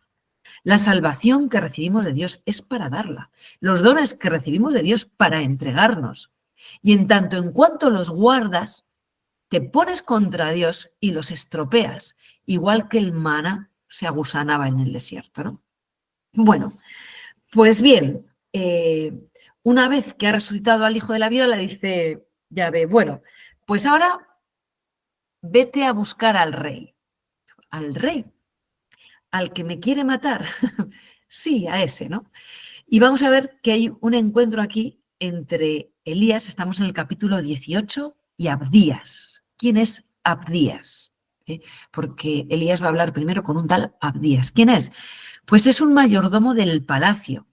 La salvación que recibimos de Dios es para darla. Los dones que recibimos de Dios para entregarnos. Y en tanto en cuanto los guardas, te pones contra Dios y los estropeas, igual que el maná se agusanaba en el desierto, ¿no? Bueno, pues bien, una vez que ha resucitado al hijo de la viuda, dice Yahvé, bueno, pues ahora vete a buscar al rey, al que me quiere matar. Sí, a ese, ¿no? Y vamos a ver que hay un encuentro aquí entre Elías, estamos en el capítulo 18, y Abdías. ¿Quién es Abdías? Porque Elías va a hablar primero con un tal Abdías. ¿Quién es? Pues es un mayordomo del palacio.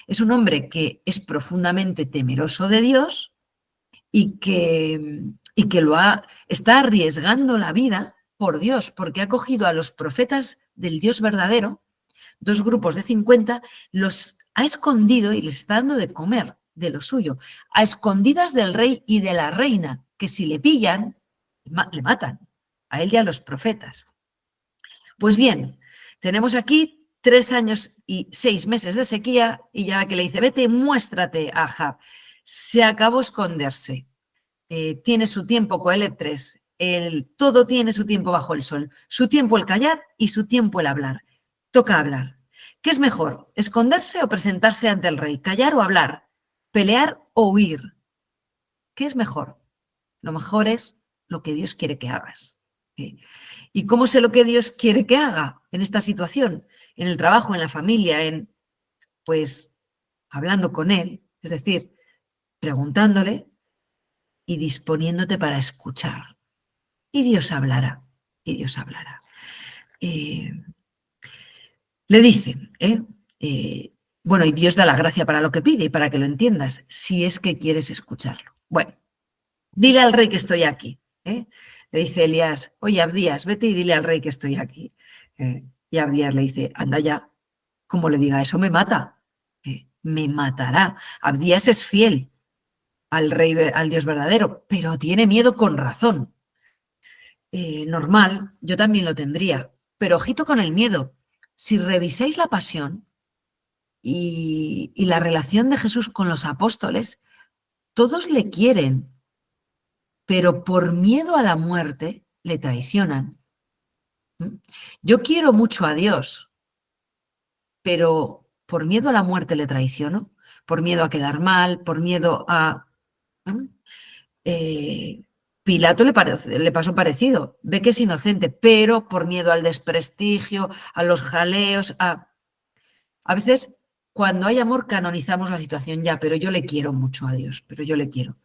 Es un hombre que es profundamente temeroso de Dios y que está arriesgando la vida por Dios, porque ha cogido a los profetas del Dios verdadero, dos grupos de 50, los ha escondido y les está dando de comer de lo suyo, a escondidas del rey y de la reina, que si le pillan, le matan, a él y a los profetas. Pues bien, tenemos aquí 3 años y 6 meses de sequía y ya que le dice, vete, muéstrate a Ahab. Se acabó esconderse. Tiene su tiempo, Coelet 3, todo tiene su tiempo bajo el sol, su tiempo el callar y su tiempo el hablar. Toca hablar. ¿Qué es mejor, esconderse o presentarse ante el rey? ¿Callar o hablar? ¿Pelear o huir? ¿Qué es mejor? Lo mejor es lo que Dios quiere que hagas. ¿Y cómo sé lo que Dios quiere que haga en esta situación? En el trabajo, en la familia, pues, hablando con Él, es decir, preguntándole y disponiéndote para escuchar. Y Dios hablará, y Dios hablará. Le dice, bueno, y Dios da la gracia para lo que pide y para que lo entiendas, si es que quieres escucharlo. Bueno, dile al rey que estoy aquí. Le dice Elías, oye, Abdías, vete y dile al rey que estoy aquí. Y Abdías le dice, anda ya, como le diga eso, me mata. Me matará. Abdías es fiel al rey, al Dios verdadero, pero tiene miedo con razón. Normal, yo también lo tendría, pero ojito con el miedo. Si revisáis la pasión y la relación de Jesús con los apóstoles, todos le quieren, pero por miedo a la muerte le traicionan. Yo quiero mucho a Dios, pero por miedo a la muerte le traiciono, por miedo a quedar mal, por miedo a... Pilato le pasó parecido, ve que es inocente, pero por miedo al desprestigio, a los jaleos, a veces cuando hay amor canonizamos la situación ya, pero yo le quiero mucho a Dios, pero yo le quiero.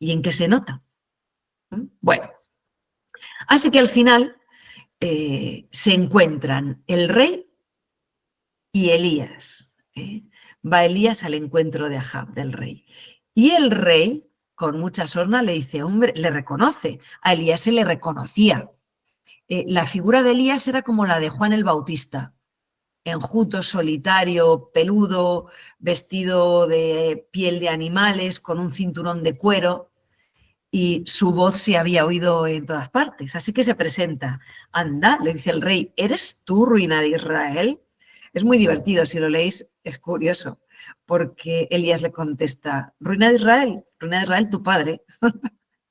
¿Y en qué se nota? Bueno, así que al final se encuentran el rey y Elías. Va Elías al encuentro de Ahab, del rey. Y el rey, con mucha sorna, le dice, hombre, le reconoce. A Elías se le reconocía. La figura de Elías era como la de Juan el Bautista, enjuto, solitario, peludo, vestido de piel de animales, con un cinturón de cuero, y su voz se había oído en todas partes. Así que se presenta. Anda, le dice el rey, ¿eres tú, ruina de Israel? Es muy divertido, si lo leéis es curioso, porque Elías le contesta, ruina de Israel, tu padre,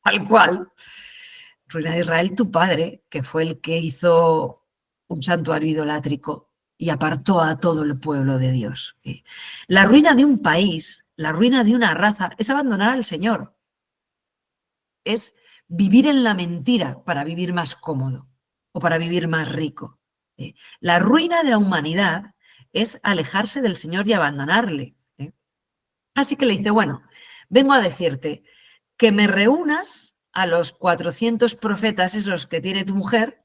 tal cual. Ruina de Israel, tu padre, que fue el que hizo un santuario idolátrico y apartó a todo el pueblo de Dios. La ruina de un país, la ruina de una raza, es abandonar al Señor. Es vivir en la mentira para vivir más cómodo o para vivir más rico. La ruina de la humanidad es alejarse del Señor y abandonarle. Así que le dice, bueno, vengo a decirte que me reúnas a los 400 profetas esos que tiene tu mujer,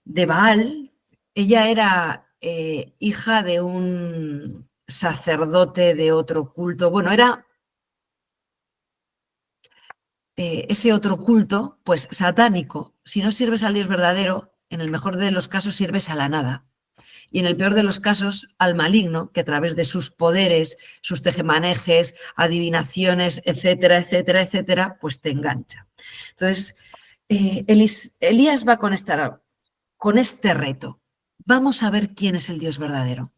de Baal. Ella era hija de un sacerdote de otro culto. Bueno, era ese otro culto, pues satánico. Si no sirves al Dios verdadero, en el mejor de los casos sirves a la nada. Y en el peor de los casos, al maligno, que a través de sus poderes, sus tejemanejes, adivinaciones, etcétera, etcétera, etcétera, pues te engancha. Entonces, Elías va con este reto. vamos a ver quién es el Dios verdadero.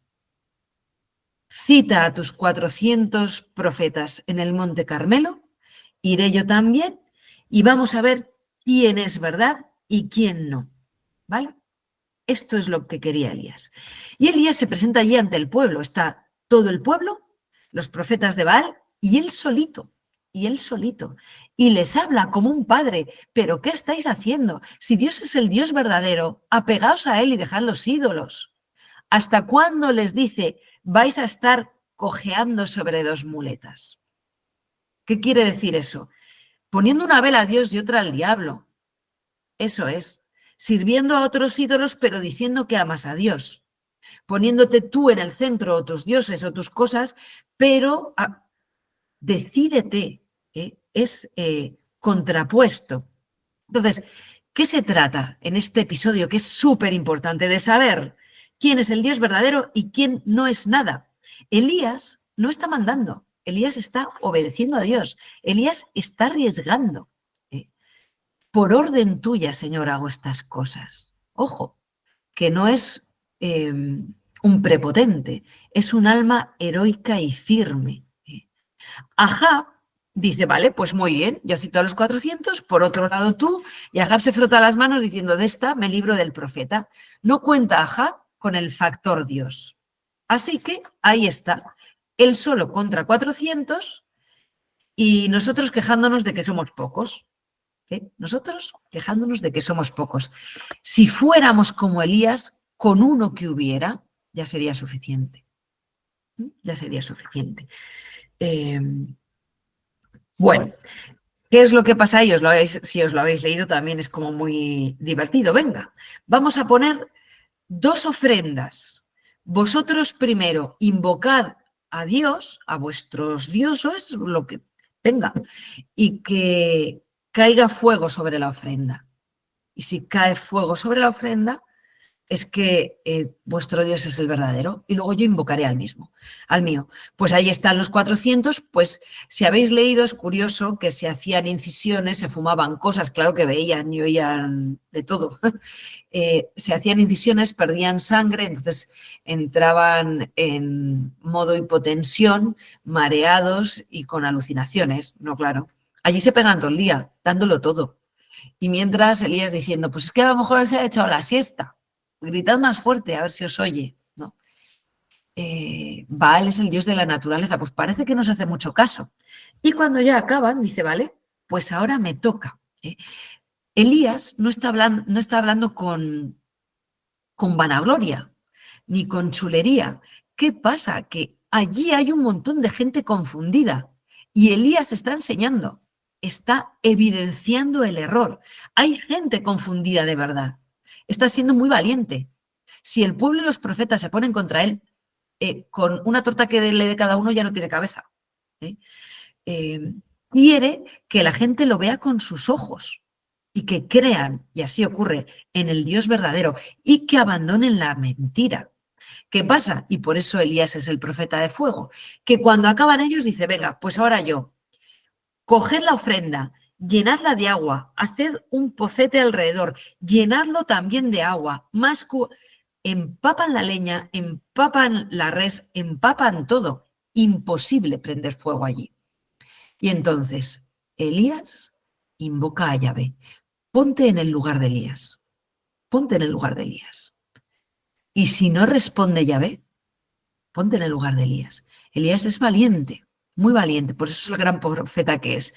Cita a tus 400 profetas en el Monte Carmelo, iré yo también, y vamos a ver quién es verdad y quién no. ¿Vale? Esto es lo que quería Elías. Y Elías se presenta allí ante el pueblo. Está todo el pueblo, los profetas de Baal y él solito. Y él solito. Y les habla como un padre. ¿Pero qué estáis haciendo? Si Dios es el Dios verdadero, apegaos a él y dejad los ídolos. ¿Hasta cuándo les dice, vais a estar cojeando sobre dos muletas? ¿Qué quiere decir eso? Poniendo una vela a Dios y otra al diablo. Eso es. Sirviendo a otros ídolos, pero diciendo que amas a Dios. Poniéndote tú en el centro, o tus dioses, o tus cosas, pero decídete. Es contrapuesto. Entonces, ¿qué se trata en este episodio que es súper importante de saber quién es el Dios verdadero y quién no es nada? Elías no está mandando, Elías está obedeciendo a Dios, Elías está arriesgando. Por orden tuya, Señor, hago estas cosas. Ojo, que no es un prepotente, es un alma heroica y firme. Ahab dice, vale, pues muy bien, yo cito a los 400, por otro lado tú, y Ahab se frota las manos diciendo, de esta me libro del profeta. No cuenta Ahab con el factor Dios. Así que ahí está, él solo contra 400 y nosotros quejándonos de que somos pocos. Nosotros quejándonos de que somos pocos. Si fuéramos como Elías, con uno que hubiera, ya sería suficiente. Ya sería suficiente. Bueno, ¿qué es lo que pasa ahí? Si os lo habéis leído también es como muy divertido. Venga, vamos a poner dos ofrendas. Vosotros primero invocad a Dios, a vuestros dioses, lo que venga, y que caiga fuego sobre la ofrenda. Y si cae fuego sobre la ofrenda, es que vuestro Dios es el verdadero y luego yo invocaré al mismo, al mío. Pues ahí están los 400, pues si habéis leído es curioso que se hacían incisiones, se fumaban cosas, claro que veían y oían de todo. Se hacían incisiones, perdían sangre, entonces entraban en modo hipotensión, mareados y con alucinaciones, no, claro. Allí se pegan todo el día, dándolo todo. Y mientras Elías diciendo, pues es que a lo mejor se ha echado la siesta. Gritad más fuerte, a ver si os oye. ¿No? Baal es el dios de la naturaleza, pues parece que nos hace mucho caso. Y cuando ya acaban, dice, vale, pues ahora me toca. Elías no está hablando con vanagloria, ni con chulería. ¿Qué pasa? Que allí hay un montón de gente confundida y Elías está enseñando, está evidenciando el error. Hay gente confundida de verdad. Está siendo muy valiente. Si el pueblo y los profetas se ponen contra él, con una torta que le dé cada uno ya no tiene cabeza. Quiere que la gente lo vea con sus ojos y que crean, y así ocurre, en el Dios verdadero y que abandonen la mentira. ¿Qué pasa? Y por eso Elías es el profeta de fuego, que cuando acaban ellos dice, venga, pues ahora yo, coged la ofrenda, llenadla de agua, haced un pocete alrededor, llenadlo también de agua, empapan la leña, empapan la res, empapan todo. Imposible prender fuego allí. Y entonces Elías invoca a Yahvé. Ponte en el lugar de Elías. Ponte en el lugar de Elías. Y si no responde Yahvé, ponte en el lugar de Elías. Elías es valiente, muy valiente, por eso es el gran profeta que es,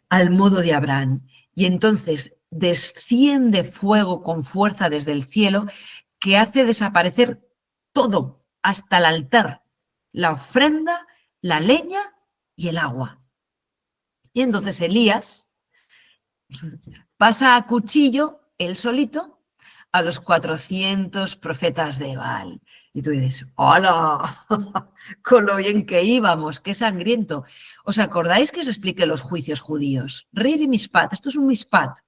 al modo de Abraham. Y entonces desciende fuego con fuerza desde el cielo que hace desaparecer todo, hasta el altar, la ofrenda, la leña y el agua. Y entonces Elías pasa a cuchillo, él solito, a los 400 profetas de Baal. Y tú dices, ¡hola! Con lo bien que íbamos, qué sangriento. ¿Os acordáis que os expliqué los juicios judíos? Ribi Mishpat, esto es un Mishpat.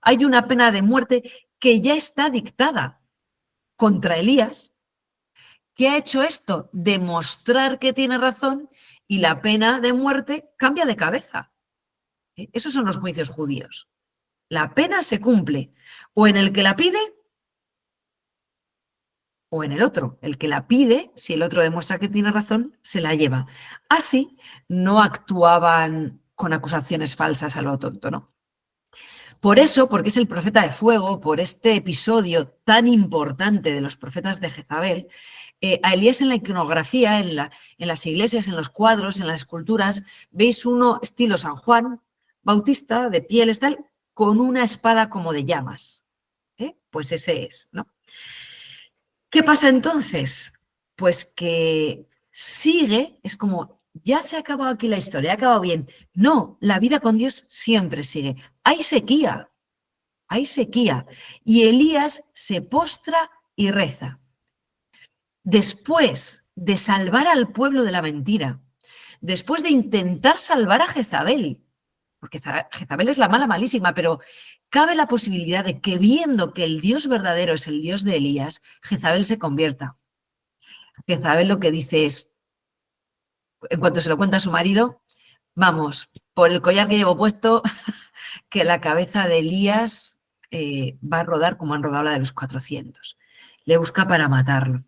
Hay una pena de muerte que ya está dictada contra Elías. ¿Qué ha hecho esto? Demostrar que tiene razón y la pena de muerte cambia de cabeza. Esos son los juicios judíos. La pena se cumple o en el que la pide o en el otro. El que la pide, si el otro demuestra que tiene razón, se la lleva. Así no actuaban con acusaciones falsas a lo tonto, ¿no? Por eso, porque es el profeta de fuego, por este episodio tan importante de los profetas de Jezabel, a Elías en la iconografía, en las iglesias, en los cuadros, en las esculturas, veis uno estilo San Juan Bautista, de pieles tal, con una espada como de llamas. Pues ese es, ¿no? ¿Qué pasa entonces? Pues que sigue, es como, ya se ha acabado aquí la historia, ha acabado bien. No, la vida con Dios siempre sigue. Hay sequía, hay sequía. Y Elías se postra y reza. Después de salvar al pueblo de la mentira, después de intentar salvar a Jezabel, porque Jezabel es la mala malísima, pero cabe la posibilidad de que viendo que el Dios verdadero es el Dios de Elías, Jezabel se convierta. Jezabel lo que dice es, en cuanto se lo cuenta a su marido, vamos, por el collar que llevo puesto, que la cabeza de Elías va a rodar como han rodado la de los 400. Le busca para matarlo.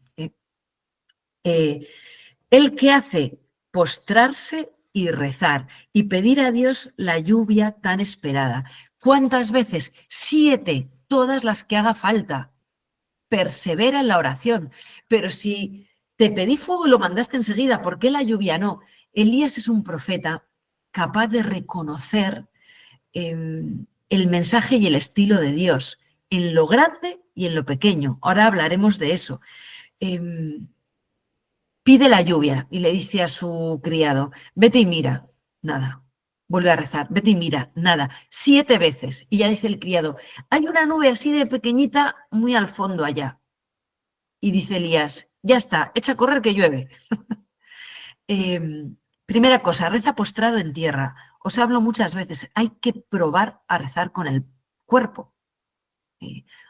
¿Él qué hace? Postrarse y rezar y pedir a Dios la lluvia tan esperada. ¿Cuántas veces? 7, todas las que haga falta. Persevera en la oración. Pero si te pedí fuego y lo mandaste enseguida, ¿por qué la lluvia no? Elías es un profeta capaz de reconocer el mensaje y el estilo de Dios en lo grande y en lo pequeño. Ahora hablaremos de eso. Pide la lluvia y le dice a su criado, vete y mira, nada. Vuelve a rezar, vete y mira, nada. 7 veces. Y ya dice el criado, hay una nube así de pequeñita muy al fondo allá. Y dice Elías, ya está, echa a correr que llueve. Primera cosa, reza postrado en tierra. Os hablo muchas veces, hay que probar a rezar con el cuerpo.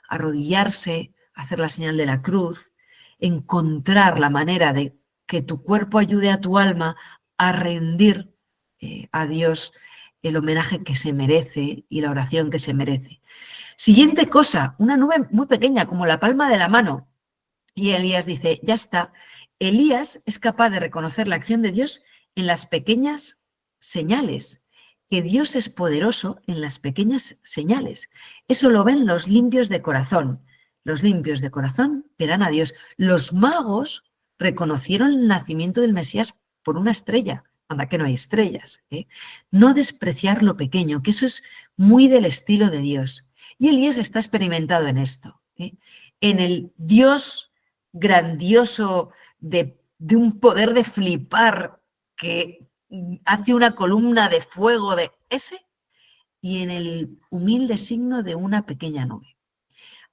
Arrodillarse, hacer la señal de la cruz, encontrar la manera de que tu cuerpo ayude a tu alma a rendir a Dios el homenaje que se merece y la oración que se merece. Siguiente cosa, una nube muy pequeña, como la palma de la mano. Y Elías dice, ya está. Elías es capaz de reconocer la acción de Dios en las pequeñas señales, que Dios es poderoso en las pequeñas señales. Eso lo ven los limpios de corazón. Los limpios de corazón verán a Dios. Los magos reconocieron el nacimiento del Mesías por una estrella. Anda, que no hay estrellas. No despreciar lo pequeño, que eso es muy del estilo de Dios. Y Elías está experimentado en esto. En el Dios grandioso de un poder de flipar que hace una columna de fuego de ese y en el humilde signo de una pequeña nube.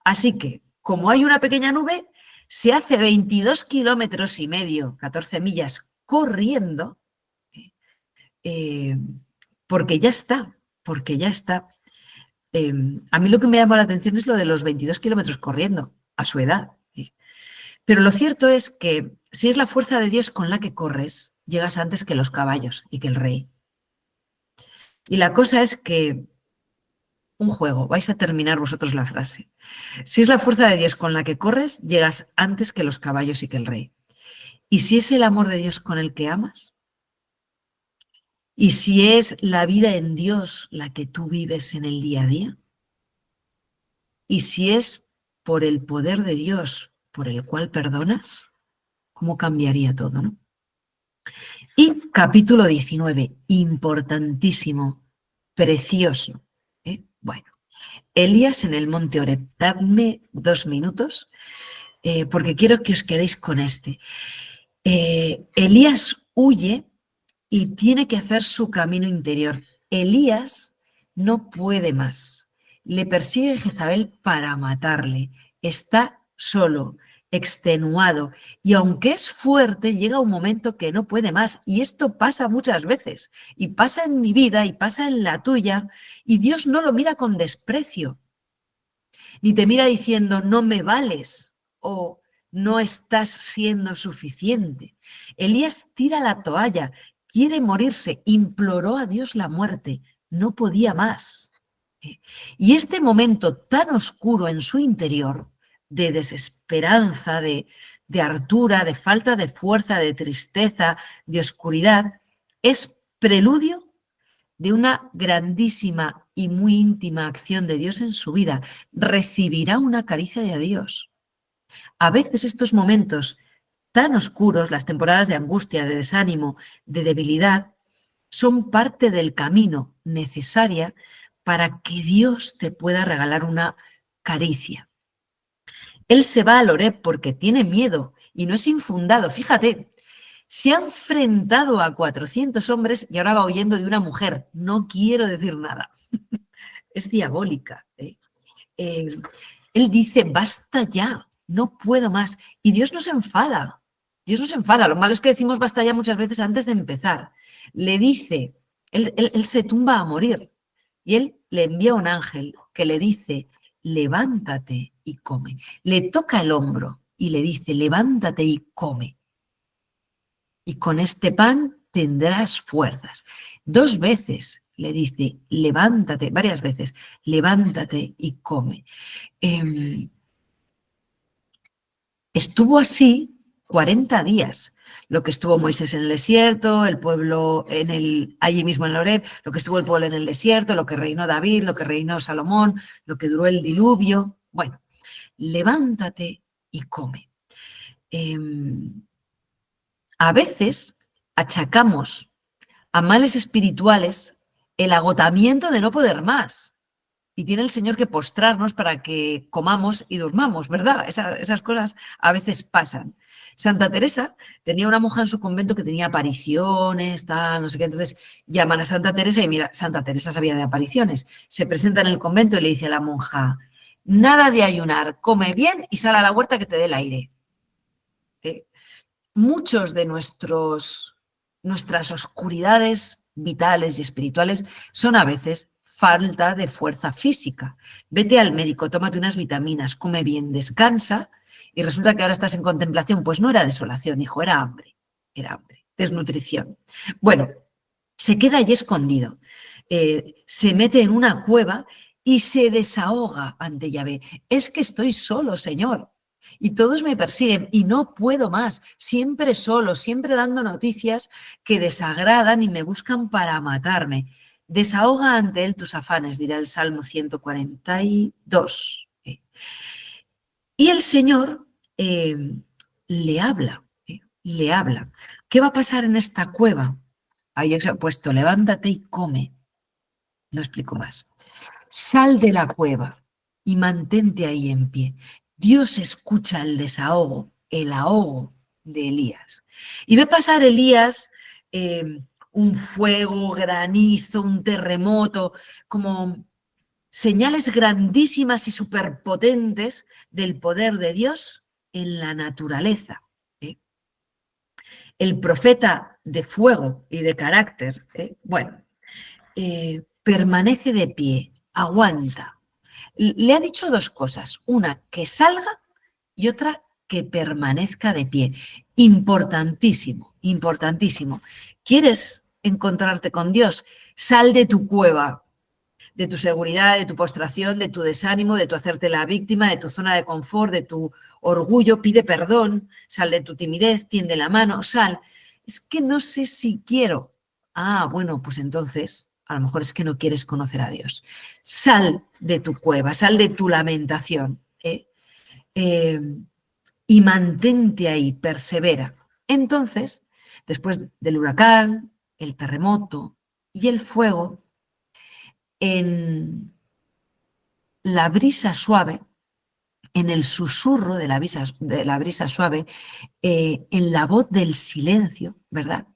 Así que, como hay una pequeña nube, se hace 22 kilómetros y medio, 14 millas, corriendo, porque ya está, porque ya está. A mí lo que me llama la atención es lo de los 22 kilómetros corriendo, a su edad. Pero lo cierto es que si es la fuerza de Dios con la que corres, llegas antes que los caballos y que el rey. Y la cosa es que, un juego, vais a terminar vosotros la frase. Si es la fuerza de Dios con la que corres, llegas antes que los caballos y que el rey. ¿Y si es el amor de Dios con el que amas? ¿Y si es la vida en Dios la que tú vives en el día a día? ¿Y si es por el poder de Dios por el cual perdonas? ¿Cómo cambiaría todo, no? Y capítulo 19, importantísimo, precioso. Bueno, Elías en el monte Oreb. Dadme 2 minutos porque quiero que os quedéis con este. Elías huye y tiene que hacer su camino interior. Elías no puede más. Le persigue Jezabel para matarle. Está solo, extenuado. Y aunque es fuerte, llega un momento que no puede más. Y esto pasa muchas veces. Y pasa en mi vida y pasa en la tuya. Y Dios no lo mira con desprecio. Ni te mira diciendo, no me vales. O no estás siendo suficiente. Elías tira la toalla. Quiere morirse, imploró a Dios la muerte, no podía más. Y este momento tan oscuro en su interior de desesperanza, de hartura, de falta de fuerza, de tristeza, de oscuridad, es preludio de una grandísima y muy íntima acción de Dios en su vida. Recibirá una caricia de Dios. A veces estos momentos tan oscuros, las temporadas de angustia, de desánimo, de debilidad, son parte del camino necesaria para que Dios te pueda regalar una caricia. Él se va al Horeb porque tiene miedo y no es infundado. Fíjate, se ha enfrentado a 400 hombres y ahora va huyendo de una mujer. No quiero decir nada. Es diabólica. Eh, él dice, basta ya, no puedo más. Y Dios no se enfada. Dios no se enfada. Lo malo es que decimos basta ya muchas veces antes de empezar. Le dice, él se tumba a morir y él le envía un ángel que le dice, levántate y come. Le toca el hombro y le dice, levántate y come. Y con este pan tendrás fuerzas. 2 veces le dice, levántate, varias veces, levántate y come. Estuvo así 40 días, lo que estuvo Moisés en el desierto, el pueblo allí mismo en Horeb, lo que estuvo el pueblo en el desierto, lo que reinó David, lo que reinó Salomón, lo que duró el diluvio. Bueno, levántate y come. A veces achacamos a males espirituales el agotamiento de no poder más. Y tiene el Señor que postrarnos para que comamos y durmamos, ¿verdad? Esas cosas a veces pasan. Santa Teresa tenía una monja en su convento que tenía apariciones, tal, no sé qué. Entonces llaman a Santa Teresa y mira, Santa Teresa sabía de apariciones. Se presenta en el convento y le dice a la monja, nada de ayunar, come bien y sal a la huerta que te dé el aire. Muchos de nuestras oscuridades vitales y espirituales son a veces falta de fuerza física. Vete al médico, tómate unas vitaminas, come bien, descansa y resulta que ahora estás en contemplación. Pues no era desolación, hijo, era hambre, desnutrición. Bueno, se queda allí escondido, se mete en una cueva y se desahoga ante Yahvé. Es que estoy solo, Señor. Y todos me persiguen y no puedo más, siempre solo, siempre dando noticias que desagradan y me buscan para matarme. Desahoga ante él tus afanes, dirá el Salmo 142. Y el Señor le habla, le habla. ¿Qué va a pasar en esta cueva? Ahí se ha puesto, levántate y come. No explico más. Sal de la cueva y mantente ahí en pie. Dios escucha el desahogo, el ahogo de Elías. Y ve pasar Elías un fuego, granizo, un terremoto, como señales grandísimas y superpotentes del poder de Dios en la naturaleza. El profeta de fuego y de carácter, permanece de pie, aguanta. Le ha dicho 2 cosas, una que salga y otra que permanezca de pie. Importantísimo, importantísimo. ¿Quieres encontrarte con Dios? Sal de tu cueva, de tu seguridad, de tu postración, de tu desánimo, de tu hacerte la víctima, de tu zona de confort, de tu orgullo, pide perdón, sal de tu timidez, tiende la mano, sal. Es que no sé si quiero. Ah, bueno, pues entonces a lo mejor es que no quieres conocer a Dios. Sal de tu cueva, sal de tu lamentación y mantente ahí, persevera. Entonces, después del huracán, el terremoto y el fuego, en la brisa suave, en el susurro de la brisa suave, en la voz del silencio, ¿verdad?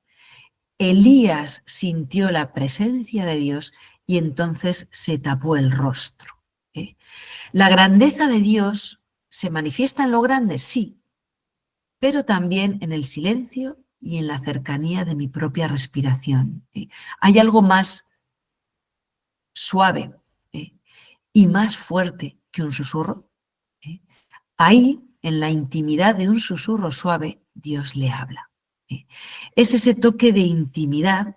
Elías sintió la presencia de Dios y entonces se tapó el rostro. La grandeza de Dios se manifiesta en lo grande, sí, pero también en el silencio y en la cercanía de mi propia respiración. Hay algo más suave y más fuerte que un susurro. Ahí, en la intimidad de un susurro suave, Dios le habla. Es ese toque de intimidad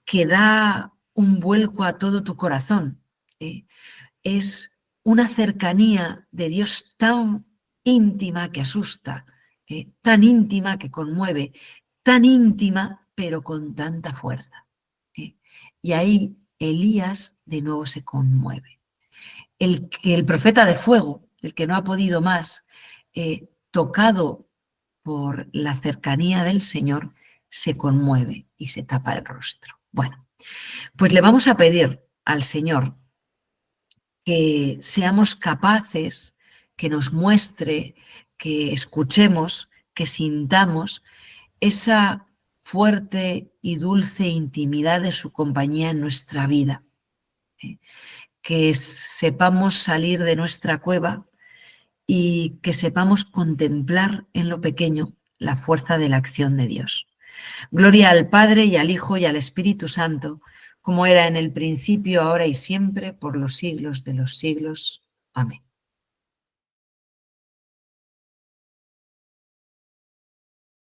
que da un vuelco a todo tu corazón. Es una cercanía de Dios tan íntima que asusta, tan íntima que conmueve, tan íntima pero con tanta fuerza. Y ahí Elías de nuevo se conmueve. El profeta de fuego, el que no ha podido más, tocado por la cercanía del Señor, se conmueve y se tapa el rostro. Bueno, pues le vamos a pedir al Señor que seamos capaces, que nos muestre, que escuchemos, que sintamos esa fuerte y dulce intimidad de su compañía en nuestra vida. Que sepamos salir de nuestra cueva y que sepamos contemplar en lo pequeño la fuerza de la acción de Dios. Gloria al Padre y al Hijo y al Espíritu Santo, como era en el principio, ahora y siempre, por los siglos de los siglos. Amén.